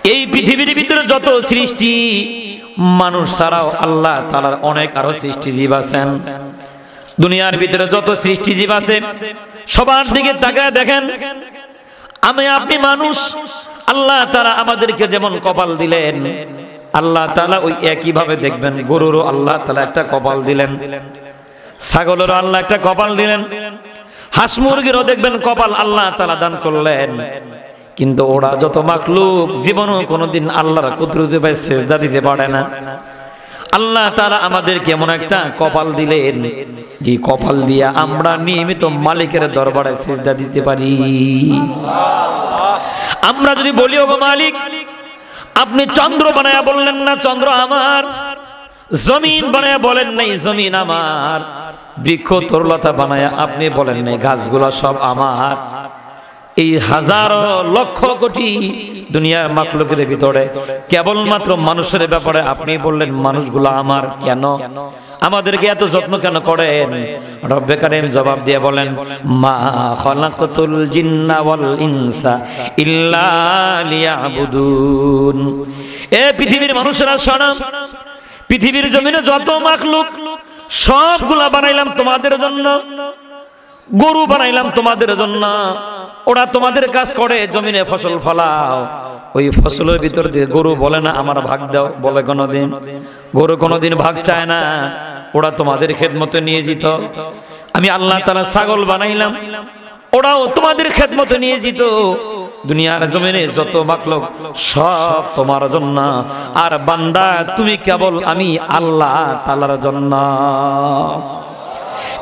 এই পৃথিবীর ভিতরে যত সৃষ্টি মানুষ ছাড়াও আল্লাহ তাআলার অনেক আরো সৃষ্টিজীব আছেন। দুনিয়ার ভিতরে যত সৃষ্টিজীব আছে সবার দিকে তাকায় দেখেন, আমি আপনি মানুষ, আল্লাহ তাআলা আমাদেরকে যেমন কপাল দিলেন, আল্লাহ তাআলা ওই একই ভাবে দেখবেন গরুরও আল্লাহ তাআলা একটা কপাল দিলেন, ছাগলেরও আল্লাহ একটা কপাল দিলেন, হাঁস মুরগিরও দেখবেন কপাল আল্লাহ তাআলা দান করলেন। কিন্তু ওরা যত মাখলুক জীবনও কোনোদিন আল্লাহর কুদরতে পায় সিজদা দিতে পারে না। আল্লাহ তাআলা আমাদেরকে এমন একটা কপাল দিলেন, যে কপাল দিয়া আমরা নিয়মিত মালিকের দরবারে সিজদা দিতে পারি। আমরা যদি বলি, ওগো মালিক, আপনি চন্দ্র বানায়া বললেন না চন্দ্র আমার, জমিন বানায়া বলেন নাই জমিন আমার, বৃক্ষ তরুলতা বানায়া আপনি বলেন নাই গাছগুলা সব আমার, এই হাজার লক্ষ কোটি দুনিয়ার মাখলুকের ভিতরে কেবলমাত্র মানুষের ব্যাপারে আপনি বললেন মানুষগুলো আমার, কেন আমাদেরকে এত যত্ন কেন করেন? রব্বে কারীম জবাব দিয়ে বলেন, মা খালাকাতুল জিন্না ওয়াল ইনসা ইল্লা লিয়াবুদুন। এ পৃথিবীর মানুষেরা শোনো, পৃথিবীর জমিনে যত মাখলুক সবগুলা বানাইলাম তোমাদের জন্য। গরু বানাইলাম তোমাদের জন্য, ওরা তোমাদের কাজ করে, জমিনে ফসল ফলাও, ওই ফসলের ভিতর দিয়ে গরু বলে না আমার ভাগ দাও, বলে কোনোদিন? গরু কোনোদিন ভাগ চায় না, ওরা তোমাদের খেদমতে নিয়ে যেত। আমি আল্লাহ তাআলা ছাগল বানাইলাম, ওরাও তোমাদের খেদমতে নিয়ে যেত। দুনিয়ার জমিনে যত মাখলুক সব তোমার জন্য, আর বান্দা তুমি কেবল আমি আল্লাহ তাআলার জন্য।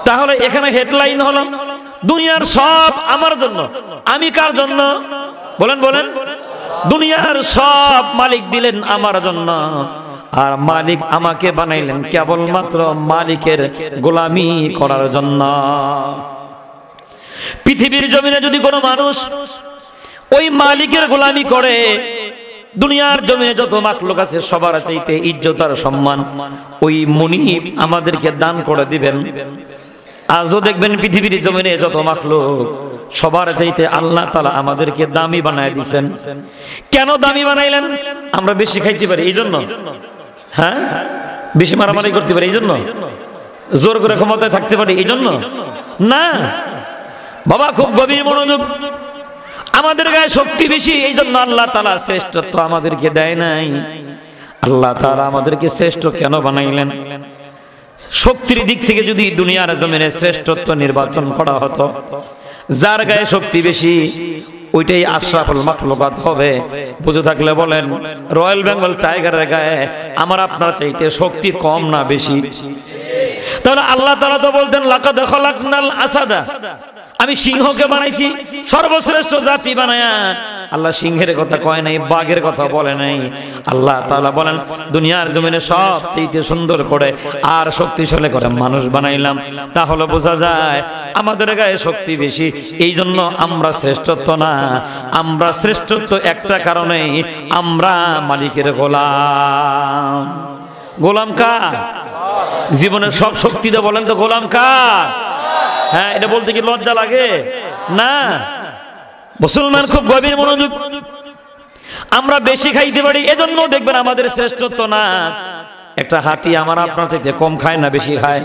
তাহলে এখানে হেডলাইন হলো দুনিয়ার সব আমার জন্য, আমি কার জন্য? বলেন বলেন। দুনিয়ার সব মালিক দিলেন আমার জন্য, আর মালিক আমাকে বানাইলেন কেবলমাত্র মালিকের গোলামি করার জন্য। পৃথিবীর জমিনে যদি কোনো মানুষ ওই মালিকের গোলামি করে, দুনিয়ার জমিনে যত মাখলুক আছে সবার চাইতে ইজ্জত আর সম্মান ওই মুনিব আমাদেরকে দান করে দিবেন। আজও দেখবেন পৃথিবীর জমিনে যত মাখলুক সবার চাইতে আল্লাহ তাআলা আমাদেরকে দামি বানায় দিয়েছেন। কেন দামি বানাইলেন? আমরা বেশি খাইতে পারি এই জন্য? হ্যাঁ, বেশি মারামারি করতে পারি এই জন্য? জোর করে ক্ষমতায় থাকতে পারি এই জন্য? না বাবা, খুব গভীর মনোযোগ। আমাদের গায়ে শক্তি বেশি, এই জন্য আল্লাহ তাআলা শ্রেষ্ঠত্ব আমাদেরকে দেয় নাই। আল্লাহ তাআলা আমাদেরকে শ্রেষ্ঠ কেন বানাইলেন? শক্তির দিক থেকে যদি দুনিয়ার জমিনে শ্রেষ্ঠত্ব নির্বাচন করা হতো, যার গায়ে শক্তি বেশি ওইটাই আশরাফুল মাখলুকাত হবে। বুঝে থাকলে বলেন, রয়্যাল বেঙ্গল টাইগারের গায়ে আমার আপনার চাইতে শক্তি কম না বেশি? তাহলে আল্লাহ তাআলা তো বলতেন, লাকাদ খালাকনাল আসাদা, আমি সিংহকে বানাইছি সর্বশ্রেষ্ঠ জাতি বানায়া। আল্লাহ সিংহের কথা কয় নাই, বাঘের কথা বলে নাই। আল্লাহ তাআলা বলেন, দুনিয়ার জমিনে সব চাইতে সুন্দর করে আর শক্তিশালী করে মানুষ বানাইলাম। তাহলে বোঝা যায় আমাদের গায়ে শক্তি বেশি, এই জন্য আমরা শ্রেষ্ঠত্ব না। আমরা শ্রেষ্ঠত্ব একটা কারণেই, আমরা মালিকের গোলাম। গোলাম কার? জীবনের সব শক্তি তো বলেন তো গোলাম কার? হ্যাঁ, এটা বলতে কি লজ্জা লাগে? না। মুসলমান খুব গভীর মনোযোগ। আমরা বেশি খাইতে পারি, এজন্য দেখবেন আমাদের শ্রেষ্ঠত্ব না। একটা হাতি আমার আপনার থেকে কম খায় না বেশি খায়?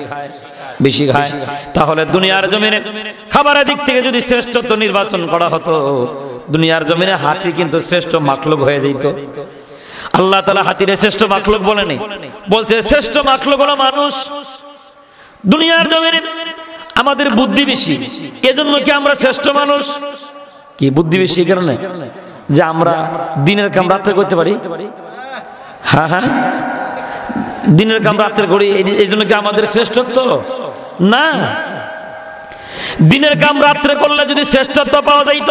বেশি খায়। তাহলে দুনিয়ার জমিনে খাবারের দিক থেকে যদি শ্রেষ্ঠত্ব নির্বাচন করা হতো, দুনিয়ার জমিনে হাতি কিন্তু শ্রেষ্ঠ মাখলুক হয়ে যেত। আল্লাহ তাআলা হাতিরে শ্রেষ্ঠ মাখলুক বলেনি, বলছে শ্রেষ্ঠ মাখলুক হলো মানুষ। দুনিয়ার জমিনে আমাদের বুদ্ধি বেশি, এজন্য কি আমরা শ্রেষ্ঠ মানুষ? কি বুদ্ধি বেশি কারণে যে আমরা দিনের কাম রাত্রে করতে পারি? হ্যাঁ হ্যাঁ, দিনের কাম রাত্রে করি, এই জন্য কি আমাদের শ্রেষ্ঠত্ব? না। দিনের কাম রাত্রে করলে যদি শ্রেষ্ঠত্ব পাওয়া যাইত,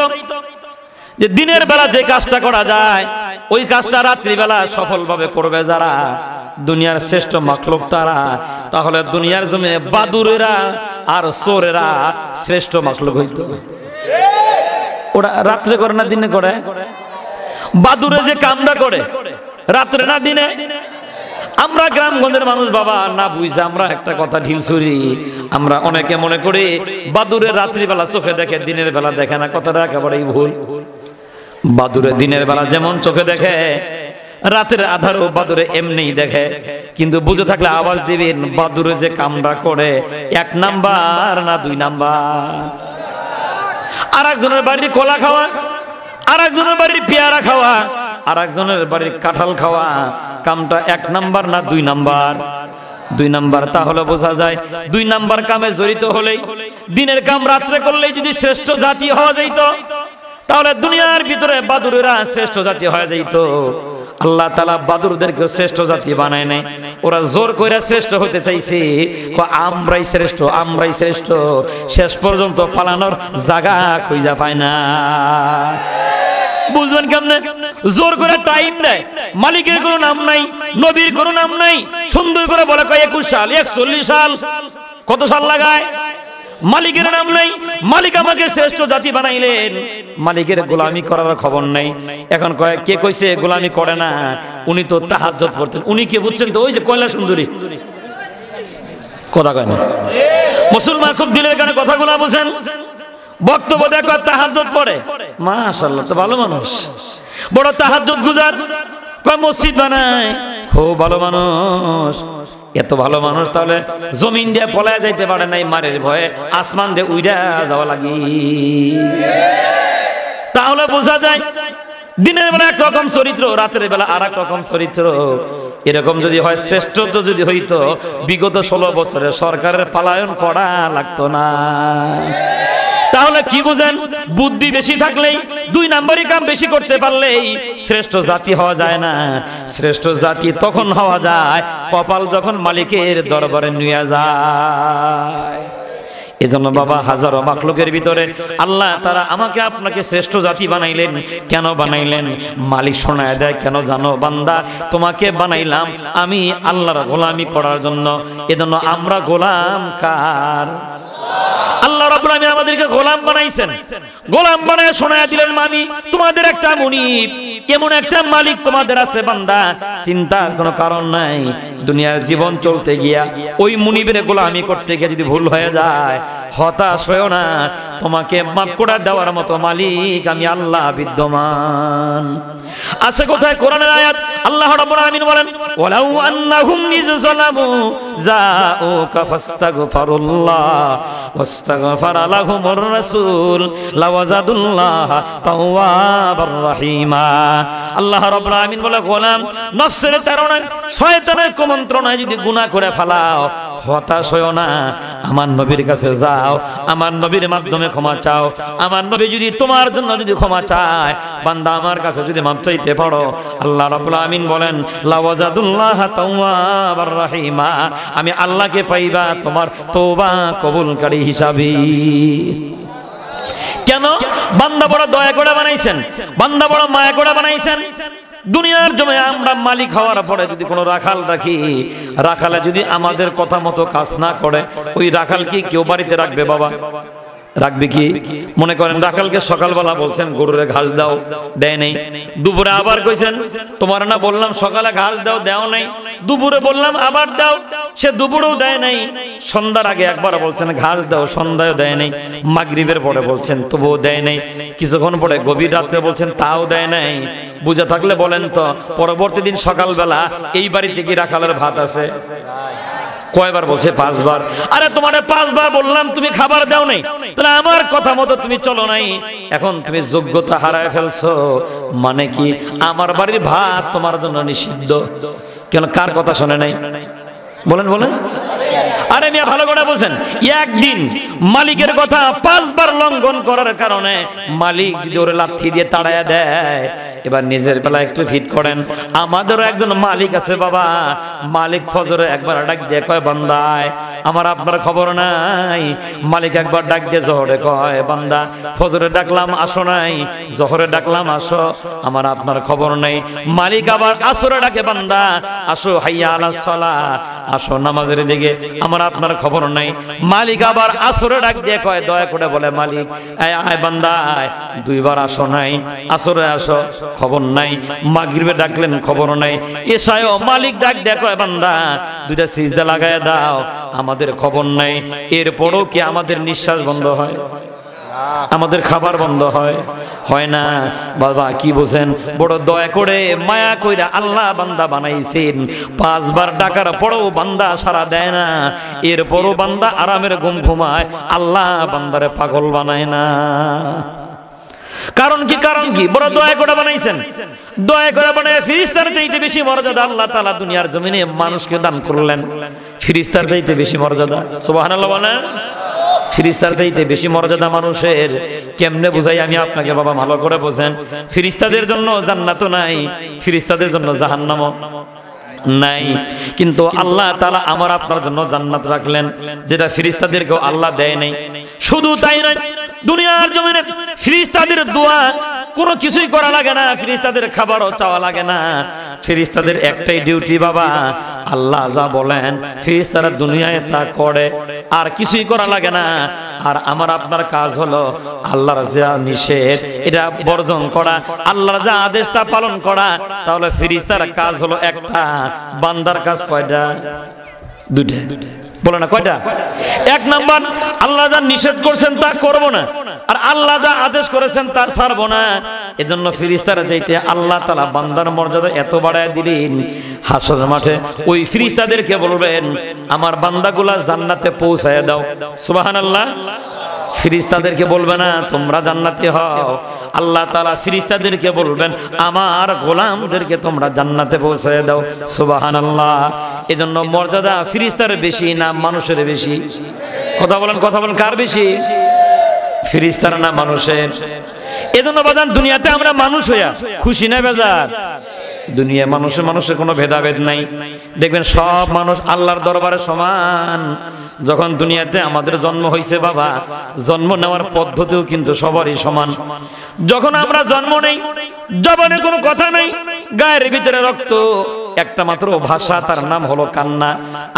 যে দিনের বেলা যে কাজটা করা যায় ওই কাজটা রাত্রিবেলা সফলভাবে করবে যারা, দুনিয়ার শ্রেষ্ঠ মাখলুক তারা, তাহলে দুনিয়ার জমিনে বাদুরেরা আর চোরেরা শ্রেষ্ঠ মাখলুক হইত। ওরা রাত্রে করে না দিনে করে? বাদুরে যে কামটা করে রাত্রে না দিনে? আমরা গ্রামগঞ্জের মানুষ বাবা, না বুঝে আমরা একটা কথা ঢিল ছুরি, আমরা অনেকে মনে করি বাদুরে রাত্রিবেলা চোখে দেখে, দিনের বেলা দেখে না। কথাটা একেবারেই ভুল। বাদুরে দিনের বেলা যেমন চোখে দেখে, রাতের আধারও বাদুরে এমনি দেখে, কিন্তু বুঝে থাকলে আওয়াজ দিবেন বাদুরে যে কামড়া করে 1 নাম্বার না 2 নাম্বার। আর একজনের বাড়ির কলা খাওয়া, আর একজনের বাড়ির পেয়ারা খাওয়া, আর একজনের বাড়ির কাঁঠাল খাওয়া, কামটা 1 নাম্বার না 2 নাম্বার? 2 নাম্বার। তাহলে বোঝা যায় 2 নাম্বার কামে জড়িত হলেই, দিনের কাম রাত্রে করলেই যদি শ্রেষ্ঠ জাতি হওয়া যেত, তাহলে দুনিয়ার ভিতরে বাদুরেরা শ্রেষ্ঠ জাতি হয়ে যেত। আল্লাহ তাআলা বাদুরদেরকে শ্রেষ্ঠ জাতি বানায় নাই, ওরা জোর করে শ্রেষ্ঠ হতে চাইছে, আমরাই শ্রেষ্ঠ, আমরাই শ্রেষ্ঠ। শেষ পর্যন্ত পালানোর জায়গা খুঁজে পায় না। বুঝবেন কেমনে? জোর করে টাইম দেয়, মালিকের কোনো নাম নাই, নবীর কোনো নাম নাই, সুন্দর করে বলে 21 সাল 41 সাল, কত সাল লাগায়, মালিকের নাম নাই। মালিক আমাকে শ্রেষ্ঠ জাতি বানাইলেন, মালিকের গোলামি করার খবর নাই। এখন কয় কে কইছে গোলামি করে না? উনি তো তাহাজ্জুদ পড়তেন। উনি কে বুঝছেন তো? ওই যে কয়লা সুন্দরী কথা কয় না, মুসলমান খুব দিলের কানে কথাগুলো বুঝেন। বক্তব্য দেখো তাহাজ্জুদ পড়ে, মাশাআল্লাহ, তো ভালো মানুষ, বড় তাহাজ্জুদ গুজার, কয় মসজিদ বানায়, খুব ভালো মানুষ। এত ভালো মানুষ তাহলে জমিন দিয়ে পলায় যাইতে পারে নাই, মারের ভয়ে আসমান দিয়ে উইড়া যাওয়া লাগি। তাহলে বোঝা যায় দিনের বেলা একরকম চরিত্র, রাতের বেলা আর এক রকম চরিত্র। এরকম যদি হয়, শ্রেষ্ঠত্ব যদি হইতো, বিগত 16 বছরে সরকারের পলায়ন করা লাগতো না। তাহলে কি বুঝেন? বুদ্ধি বেশি থাকলেই, 2 নাম্বারই কাম বেশি করতে পারলেই শ্রেষ্ঠ জাতি হওয়া যায় না। শ্রেষ্ঠ জাতি তখন হওয়া যায় কপাল যখন মালিকের দরবারে নিয়ে যায়। এজন্য বাবা, হাজারো মাখলুকের ভিতরে আল্লাহ তাআলা আমাকে আপনাকে শ্রেষ্ঠ জাতি বানাইলেন। কেন বানাইলেন? মালিক শোনায় দেয়, কেন জানো বান্দা, তোমাকে বানাইলাম আমি আল্লাহর গোলামি করার জন্য। এজন্য আমরা গোলাম কার? আল্লাহ রাব্বুল আলামিন আমাদেরকে গোলাম বানাইছেন। গোলাম বানায় শোনায় দিলেন, আমি তোমাদের একটা মুনিব, এমন একটা মালিক তোমাদের আছে বান্দা, চিন্তার কোনো কারণ নাই। দুনিয়ার জীবন চলতে গিয়া ওই মুনিবের গোলামি করতে গিয়ে যদি ভুল হয়ে যায়, হতাশ হয়ো না, তোমাকে মাফ করে দেওয়ার মতো মালিক আমি আল্লাহ বিদ্যমান। আছে কোথায় কোরআনের আয়াত? আল্লাহ রাব্বুল আলামিন বলেন, ওয়ালাউ আন্নাহুম ইযলামু জাউকা ফাস্তাগফিরুল্লাহ ওয়াস্তাগফারা লাহুমুর রাসূল লাওয়াজাদুল্লাহ তাওয়াবার রহিমা। আল্লাহ রাব্বুল আলামিন বলে, গোলাম নফসের তাড়নায়, শয়তানের কুমন্ত্রণায় যদি গুনাহ করে ফেলাও, হতাশ হয়ো না, আমার নবীর কাছে যাও, আমার নবীর মাধ্যমে ক্ষমা চাও। আমার নবী যদি তোমার জন্য যদি ক্ষমা চায়, বান্দা আমার কাছে যদি মাপ চাইতে পারো, আল্লাহ রাব্বুল আমিন বলেন লাওয়াজাদুল্লাহ তাওয়াবার রহিমা, আমি আল্লাহকে পাইবা তোমার তওবা কবুলকারী হিসাবে। কেন? বান্দা বড় দয়া করে বানাইছেন, বান্দা বড় মায়া করে বানাইছেন। দুনিয়ার জন্য আমরা মালিক হওয়ার পরে যদি কোনো রাখাল রাখি, রাখালে যদি আমাদের কথা মতো কাজ না করে, ওই রাখাল কি কেউ বাড়িতে রাখবে? বাবা রাখবে কি? মনে করেন রাখালকে সকালবেলা বলছেন গরুরে ঘাস দাও, দেয় নাই। দুপুরে আবার কইছেন তোমার না বললাম সকালে ঘাস দাও, দেও নাই। দুপুরে বললাম আবার দাও, সে দুপুরেও দেয় নাই। সন্ধ্যার আগে একবার বলছেন ঘাস দাও, সন্ধ্যায় দেয় নাই। মাগরিবের পরে বলছেন তবুও দেয় নাই। কিছুক্ষণ পরে গভীর রাত্রে বলছেন তাও দেয় নাই। বুঝে থাকলে বলেন তো, পরবর্তী দিন সকালবেলা এই বাড়িতে কি রাখালের ভাত আছে? কয়বার বলছে? 5 বার। আরে তোমারে 5 বার বললাম, তুমি খাবার দাও নাই, তাহলে আমার কথা মতো তুমি চলো নাই, এখন তুমি যোগ্যতা হারায় ফেলছো। মানে কি? আমার বাড়ির ভাত তোমার জন্য নিষিদ্ধ। কেন? কার কথা শুনে নাই? বলেন বলেন। আরে মিয়া ভালো করে বলছেন, একদিন মালিকের কথা 5 বার লঙ্ঘন করার কারণে মালিক যদি ওরে লাথি দিয়ে তাড়ায়া দেয়, এবার নিজের বেলা একটু ফিট করেন। আমাদেরও একজন মালিক আছে বাবা। মালিক ফজরে একবার ডাক দিয়ে কয় বান্দায় আমার আপনার খবর নাই। মালিক একবার ডাক দিয়ে জোহরে কয় বান্দা ফজরে ডাকলাম আসো নাই, জোহরে ডাকলাম আসো, আমার আপনার খবর নাই। মালিক আবার আসরে ডাকে বান্দা আসো, হাইয়া আলাস সালাহ, আসো নামাজের দিকে, আমার আপনার খবর নাই। মালিক আবার আসরে ডাক দিয়ে কয়, দয়া করে বলে মালিক আয় বান্দা আয়, 2 বার আসো নাই, আসরে আসো, খবর নাই। মাগরিবে ডাকলেন, খবর নাই। এশায়ও মালিক ডাক দিয়ে কয় বান্দা 2টা সিজদা লাগায় দাও, আমাদের খবর নাই। এরপরও কি আমাদের নিঃশ্বাস বন্ধ হয়? আমাদের খাবার বন্ধ হয়? হয় না। বাবা কি বোঝেন? বড় দয়া করে মায়া কইরা আল্লাহ বান্দা বানাইছেন। 5 বার ডাকার পরেও বান্দা সাড়া দেয় না, এরপরও বান্দা আরামের ঘুম ঘুমায়, আল্লাহ বান্দারে পাগল বানায় না। কারণ কি? কারণ কি? বড় দয়া করে বানাইছেন। দয়া করে বানায় ফেরেশতার চাইতে বেশি মর্যাদা আল্লাহ তাআলা দুনিয়ার জমিনে মানুষকে দান করলেন। ফেরেশতার চাইতে বেশি মর্যাদা, সুবহানাল্লাহ বলেন। ফেরেশতার চাইতে বেশি মর্যাদা মানুষের। কেমনে বুঝাই আমি আপনাকে বাবা, ভালো করে বোঝেন। ফেরেশতাদের জন্য জান্নাতও নাই, ফেরেশতাদের জন্য জাহান্নামও নাই, কিন্তু আল্লাহ তাআলা আমার আপনার জন্য জান্নাত রাখলেন, যেটা ফেরেশতাদেরকেও আল্লাহ দেয় নাই। শুধু তাই নয়, দুনিয়ার জমিনে ফেরেশতাদের দোয়া কোনো কিছুই করা লাগে না, ফেরেশতাদের খাবারও চাওয়া লাগে না। ফেরেশতাদের একটাই ডিউটি বাবা, আল্লাহ যা বলেন ফেরেশতারা দুনিয়ায় তা করে, আর কিছুই করা লাগে না। আর আমার আপনার কাজ হলো আল্লাহর যা নিষেধ এটা বর্জন করা, আল্লাহর যা আদেশ তা পালন করা। তাহলে ফেরেশতার কাজ হলো একটা, বান্দার কাজ কয়টা? দুইটা। বলে না কয়টা? 1 নাম্বার, আল্লাহ যা নিষেধ করেছেন তা করব না, আর আল্লাহ যা আদেশ করেছেন তা ছাড়ব না। এজন্য ফেরেশতারা চাইতে আল্লাহ তাআলা বান্দার মর্যাদা এত বাড়ায় দিলেন, হাসরের মাঠে ওই ফেরেশতাদেরকে বলবেন আমার বান্দাগুলা জান্নাতে পৌঁছায় দাও। সুবহানাল্লাহ। ফেরেশতাদেরকে বলবে না তোমরা জান্নাতে হও, আল্লাহ তাআলা ফেরেশতাদেরকে বলবেন আমার গোলামদেরকে তোমরা জান্নাতে পৌঁছায় দাও। সুবহানাল্লাহ। এজন্য মর্যাদা ফেরেশতার বেশি না মানুষের বেশি? কথা বলেন, কথা বলেন, কার বেশি? ফেরেশতার না মানুষের? এজন্য বাজান দুনিয়াতে আমরা মানুষ হইয়া খুশি না বেজার? দুনিয়া মানুষের কোনো ভেদাভেদ নাই। দেখবেন সব মানুষ আল্লাহর দরবারে সমান। যখন দুনিয়াতে আমাদের জন্ম হয়েছে বাবা, জন্ম নেওয়ার পদ্ধতিও কিন্তু সবারই সমান। যখন আমরা জন্ম নেই, জবানে কোনো কথা নাই, গায়ের ভিতরে রক্ত, একটা মাত্র ভাষা, তার নাম হলো কান্না।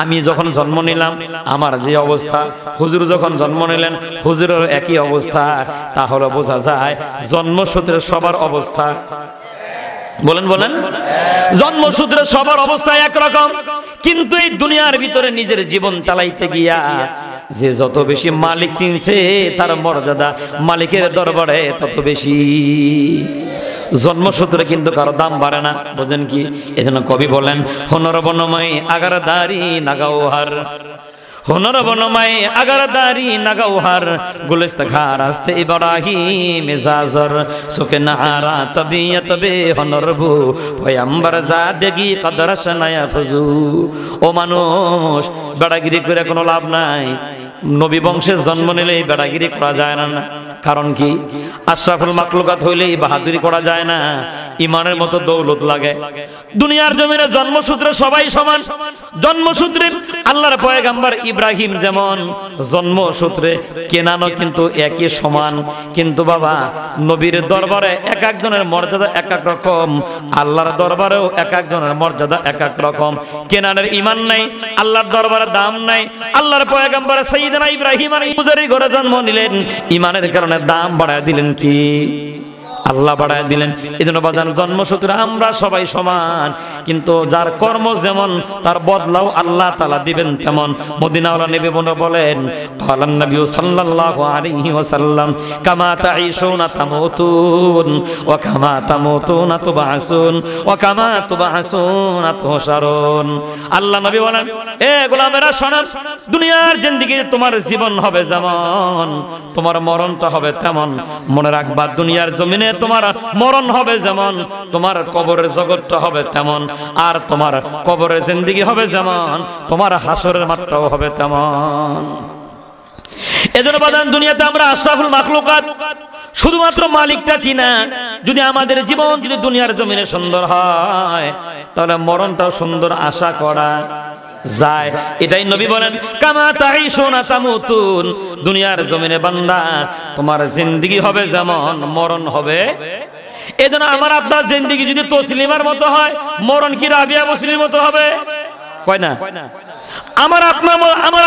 আমি যখন জন্ম নিলাম আমার যে অবস্থা, হুজুর যখন জন্ম নিলেন হুজুরের একই অবস্থা। তাহলে বোঝা যায় জন্মসূত্রে সবার অবস্থা, বলেন বলেন, জন্মসূত্রে সবার অবস্থা একরকম। কিন্তু এই দুনিয়ার ভিতরে নিজের জীবন চালাইতে গিয়া যে যত বেশি মালিক চিনছে তার মর্যাদা মালিকের দরবারে তত বেশি। জন্মসূত্রে কিন্তু কারো দাম বাড়ে না, বোঝেন কি? এজন্য কবি বলেন হোনর বনময় আগার দাড়ি নাগাওহার, হোনর বনময় আগার দাড়ি নাগাওহার, গুলিস্তাখার আস্তে ইব্রাহিম জাজর, সুকে নাহারা তবিয়ত বে হোনর বু, পয়ম্বর জাদেগি কদরশ নয়া ফজু। ও মানুষ, বেড়াগিরি করে কোনো লাভ নাই। নবী বংশের জন্ম নিলেই বেড়াগিরি করা যায় না। কারণ কি? আশরাফুল মাখলুকাত হইলেই বাহাদুরি করা যায় না, ইমানের মতো দৌলত লাগে। দুনিয়ার জমিনে জন্মসূত্রে সবাই সমান। জন্মসূত্রে আল্লাহর পয়গম্বর ইব্রাহিম যেমন, জন্মসূত্রে কেনানও কিন্তু একই সমান। কিন্তু বাবা নবীর দরবারে এক একজনের মর্যাদা এক এক রকম, আল্লাহর দরবারেও এক একজনের মর্যাদা এক এক রকম। কেনানের ঈমান নাই, আল্লাহর দরবারে দাম নাই। আল্লাহর পয়গম্বর সাইয়্যিদনা ইব্রাহিম আলাইহিস সালামের ঘরে জন্ম নিলেন, ঈমানের কারণে দাম বাড়ায় দিলেন কি? আল্লাহ বাড়ায় দিলেন। এজন্য বাজান জন্মসূত্রে আমরা সবাই সমান, কিন্তু যার কর্ম যেমন তার বদলাও আল্লাহ তাআলা দিবেন তেমন। মদিনাওয়ালা নবী বলেন কালান নবী সাল্লাল্লাহু আলাইহি ওয়াসাল্লাম কামা তাঈশুনা তামুতুন ওয়া কামা তামুতুনা তুবআসুন ওয়া কামা তুবআসুনা তুহশারুন। আল্লাহ নবী বলেন এ গোলামেরা শোনো, দুনিয়ার জিন্দেগি তোমার জীবন হবে যেমন, তোমার মরণটা হবে তেমন। মনে রাখবা দুনিয়ার জমিনে তোমার মরণ হবে যেমন, তোমার কবরের জগৎটা হবে তেমন। আর তোমার কবরের জিন্দেগি হবে যেমন, তোমার হাসরের মাঠটাও হবে তেমন। এজন্য বাদান দুনিয়াতে আমরা আশরাফুল মাখলুকাত, শুধুমাত্র মালিকটা চিনা। যদি আমাদের জীবন যদি দুনিয়ার জমিনে সুন্দর হয়, তাহলে মরণটাও সুন্দর আশা করা যায়। এটাই নবী বলেন কামা তাঈশুনা তামুতুন। দুনিয়ার জমিনে বান্দা তোমার জিন্দেগি হবে যেমন, মরণ হবে। এজন্য আমার আপনার জিন্দেগি যদি তসলিমার মতো হয়, মরণ কি রাবিয়া মুসলিমের মতো হবে? কয় না? আমার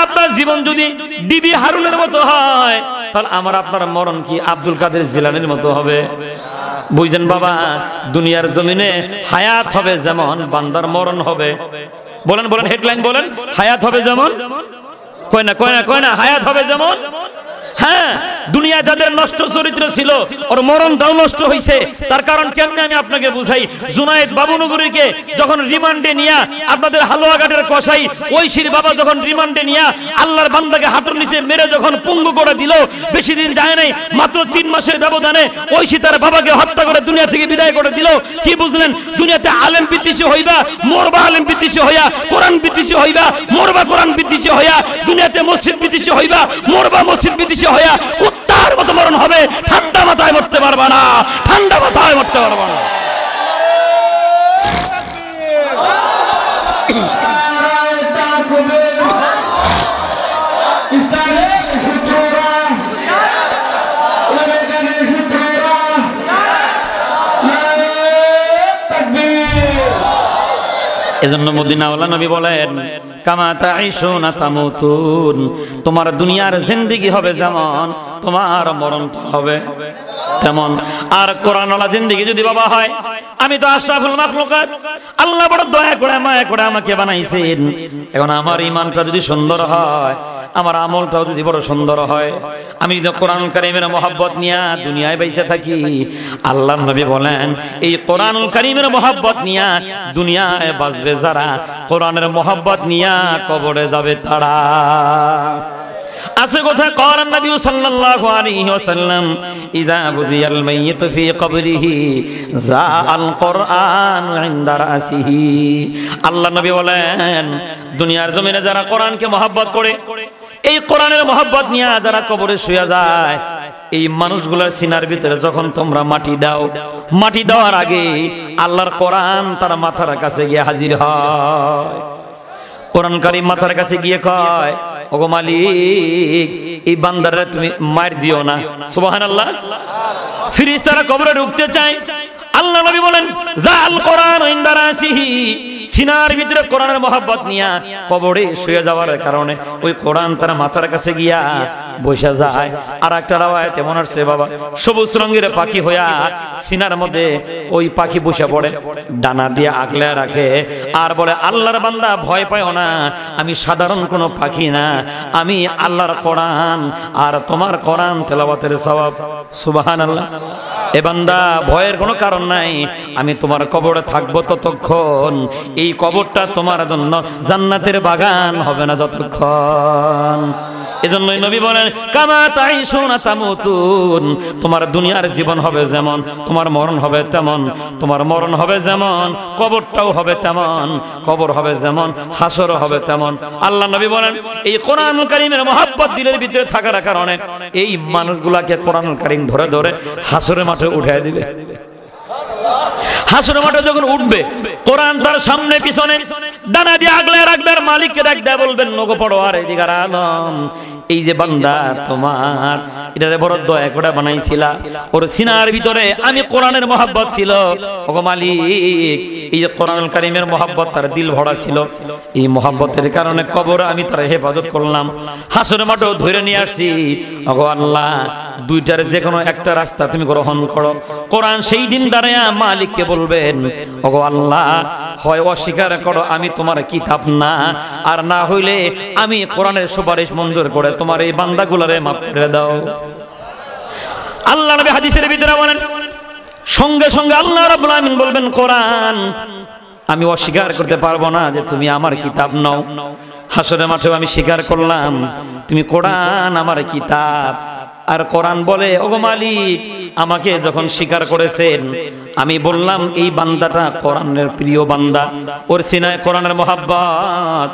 আপনার জীবন যদি বিবি হারুনের মতো হয়, তাহলে আমার আপনার মরণ কি আব্দুল কাদের জিলানীর মতো হবে? বুঝছেন বাবা, দুনিয়ার জমিনে হায়াত হবে যেমন, বান্দার মরণ হবে। বলেন বলেন, হেডলাইন বলেন, হায়াত হবে যেমন। কয় না কয় না কয় না, হায়াত হবে যেমন। হ্যাঁ, দুনিয়া যাদের নষ্ট চরিত্র ছিল ওর মরণটাও নষ্ট হয়েছে। তার কারণ কেমনে আমি আপনাকে বুঝাই। জুনায়েদ বাবুনগরীকে যখন রিমান্ডে নিয়া আপনাদের হালুয়াঘাটের কসাই ঐশীর বাবা যখন রিমান্ডে নিয়া আল্লাহর বান্দাকে হাঁটুর নিচে মেরে যখন পঙ্গু করে দিল, বেশি দিন যায় নাই, মাত্র 3 মাসের ব্যবধানে ঐশী তার বাবাকে হত্যা করে দুনিয়া থেকে বিদায় করে দিল। কি বুঝলেন? দুনিয়াতে আলেম বিদ্বেষী হইবা, মরবা আলেম বিদ্বেষী হইয়া, কোরআন বিদ্বেষী হইবা, মরবা কোরআন বিদ্বেষী হইয়া, দুনিয়াতে মসজিদ বিদ্বেষী হইবা, মরবা মসজিদ বিদ্বেষী হইয়া, কুত্তার মতো মরণ হবে। ঠান্ডা মাথায় মরতে পারবা না, ঠান্ডা মাথায় মরতে পারবা না। এজন্য মদিনাওয়ালা নবী বলেন, কামা তাঈশুনা তামুতুন, তোমার দুনিয়ার জিন্দেগি হবে যেমন, তোমার মরণটা হবে তেমন। আর কোরআনওয়ালা জিন্দেগি যদি বাবা হয়, আমি তো আশরাফুল মাখলুকাত, আল্লাহ বড় দয়া করে মায়া করে আমাকে বানাইছেন। এখন আমার ঈমানটা যদি সুন্দর হয়, আমার আমলটাও যদি বড় সুন্দর হয়, আমি যদি কোরআন কারীমের মহব্বত নিয়ে দুনিয়ায় বেঁচে থাকি, আল্লাহর নবী বলেন এই কোরআনুল কারীমের মহব্বত নিয়ে দুনিয়ায় বাঁচবে যারা, কোরআনের মহব্বত নিয়ে কবরে যাবে তারা। আছে কথা কোরআন নবী সাল্লাল্লাহু আলাইহি ওয়াসাল্লাম, ইযা বুযিয়াল মাইয়িতু ফি কবরিহি যাআল কোরআন ইনদা রাসিহি। আল্লাহ নবী বলেন দুনিয়ার জমিনে যারা কোরআনকে মহব্বত করে, এই কোরআনের মহব্বত নিয়ে যারা কবরে শুয়ে যায়, এই মানুষগুলোর সিনার ভিতরে যখন তোমরা মাটি দাও, মাটি দেওয়ার আগে আল্লাহর কোরআন তার মাথার কাছে গিয়ে হাজির হয়। কোরআন কারীম মাথার কাছে গিয়ে কয়, ওগো মালিক, এই বান্দারে তুমি মার দিও না। সুবহানাল্লাহ। ফেরেশতারা কবরে ঢুকতে চায়, আল্লাহ নবী বলেন যাআল কোরআন ইনদা রাসিহি, সিনার ভিতরে কোরআনের মহব্বত নিয়া কবরে শুয়ে যাওয়ার কারণে ওই কোরআন তার মাথার কাছে গিয়া বসে যায়। আর একটা রাওয়ায়াতে মনে হচ্ছে বাবা সবুজ রঙের পাখি হইয়া সিনার মধ্যে ওই পাখি বসে পড়ে, ডানা দিয়ে আগলে রাখে আর বলে, আল্লাহর বান্দা ভয় পাও না, আমি সাধারণ কোনো পাখি না, আমি আল্লাহর কোরআন আর তোমার কোরআন তেলাওয়াতের সওয়াব। সুবহানাল্লাহ। এ বান্দা ভয়ের কোনো কারণ নাই, আমি তোমার কবরে থাকবো ততক্ষণ, এই কবরটা তোমার জন্য জান্নাতের বাগান হবে না যতক্ষণ। এজন্যই নবী বলেন কামা তাঈশুনা তামুতুন, তোমার দুনিয়ার জীবন হবে যেমন, তোমার মরণ হবে তেমন, তোমার মরণ হবে যেমন, কবরটাও হবে তেমন, কবর হবে যেমন, হাসর হবে তেমন। আল্লাহ নবী বলেন এই কোরআনুল কারীমের মহব্বত দিলের ভিতরে থাকার কারণে এই মানুষগুলাকে কোরআনুল কারীম ধরে ধরে হাসরের মাঠে উঠায় দিবে। হাসরের মাঠে যখন উঠবে, কোরআন তার সামনে পিছনে ডানা দিয়ে আগলে রাখবে, আর মালিককে ডাক দেয়া বলবেন, নগো পড়ো আর এদিকার আলম, এই যে বান্দা তোমার এটারে বড় দয়া করে বানাইছিলা, ওর সিনার ভিতরে আমি কোরআনের মহব্বত ছিল। ওগো মালিক, এই যে কোরআনুল কারীমের মহব্বত তার দিল ভরা ছিল, এই মহব্বতের কারণে কবরে আমি তার হেফাজত করলাম, হাসরের মাঠেও ধরে নিয়ে আসছি। ওগো আল্লাহ, দুইটার যে কোনো একটা রাস্তা তুমি গ্রহণ করো। কোরআন সেই দিন দাঁড়ায়া মালিককে বলবেন, ওগো আল্লাহ, হয় অস্বীকার করো আমি তোমার কিতাব না, আর না হইলে আমি কোরআনের সুপারিশ মঞ্জুর করে তোমার এই বান্দাগুলারে মাফ করে দাও। আল্লাহ নবী হাদিসের ভিতরে বলেন, সঙ্গে সঙ্গে আল্লাহ রাব্বুল আলামিন বলবেন, কোরআন আমি অস্বীকার করতে পারবো না যে তুমি আমার কিতাব নও। হাসরের মাঠেও আমি স্বীকার করলাম তুমি কোরআন আমার কিতাব। আর কোরআন বলে, ওগো মালিক, আমাকে যখন স্বীকার করেছেন, আমি বললাম এই বান্দাটা কোরআনের প্রিয় বান্দা, ওর সিনায় কোরআনের মহব্বত।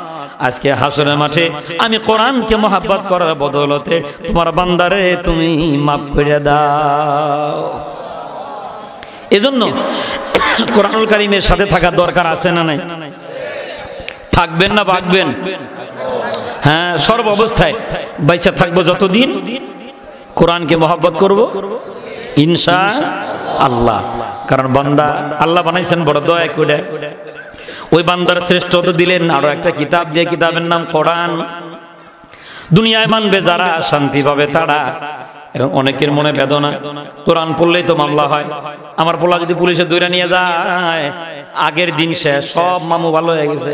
আজকে হাসরের মাঠে আমি কোরআনকে মহব্বত করার বদৌলতে তোমার বান্দারে তুমি মাফ করে দাও। এজন্য কোরআনুল কারীমের সাথে থাকার দরকার আছে না নাই? থাকবেন না ভাগবেন? হ্যাঁ, সর্ব অবস্থায় বাইচা থাকবো যতদিন, কোরআনকে মহব্বত করব ইনশাআল্লাহ। কারণ বান্দা আল্লাহ বানাইছেন বড় দয়া করে, ওই বান্দার শ্রেষ্ঠত্ব দিলেন আরো একটা কিতাব দিয়ে, কিতাবের নাম কোরআন। দুনিয়ায় মানবে যারা, শান্তি পাবে তারা। এখন অনেকের মনে বেদনা, কোরআন পড়লেই তো মামলা হয়, আমার পোলা যদি পুলিশে দৌড়ে নিয়ে যায়, আগের দিন শেষ, সব মামু ভালো হয়ে গেছে।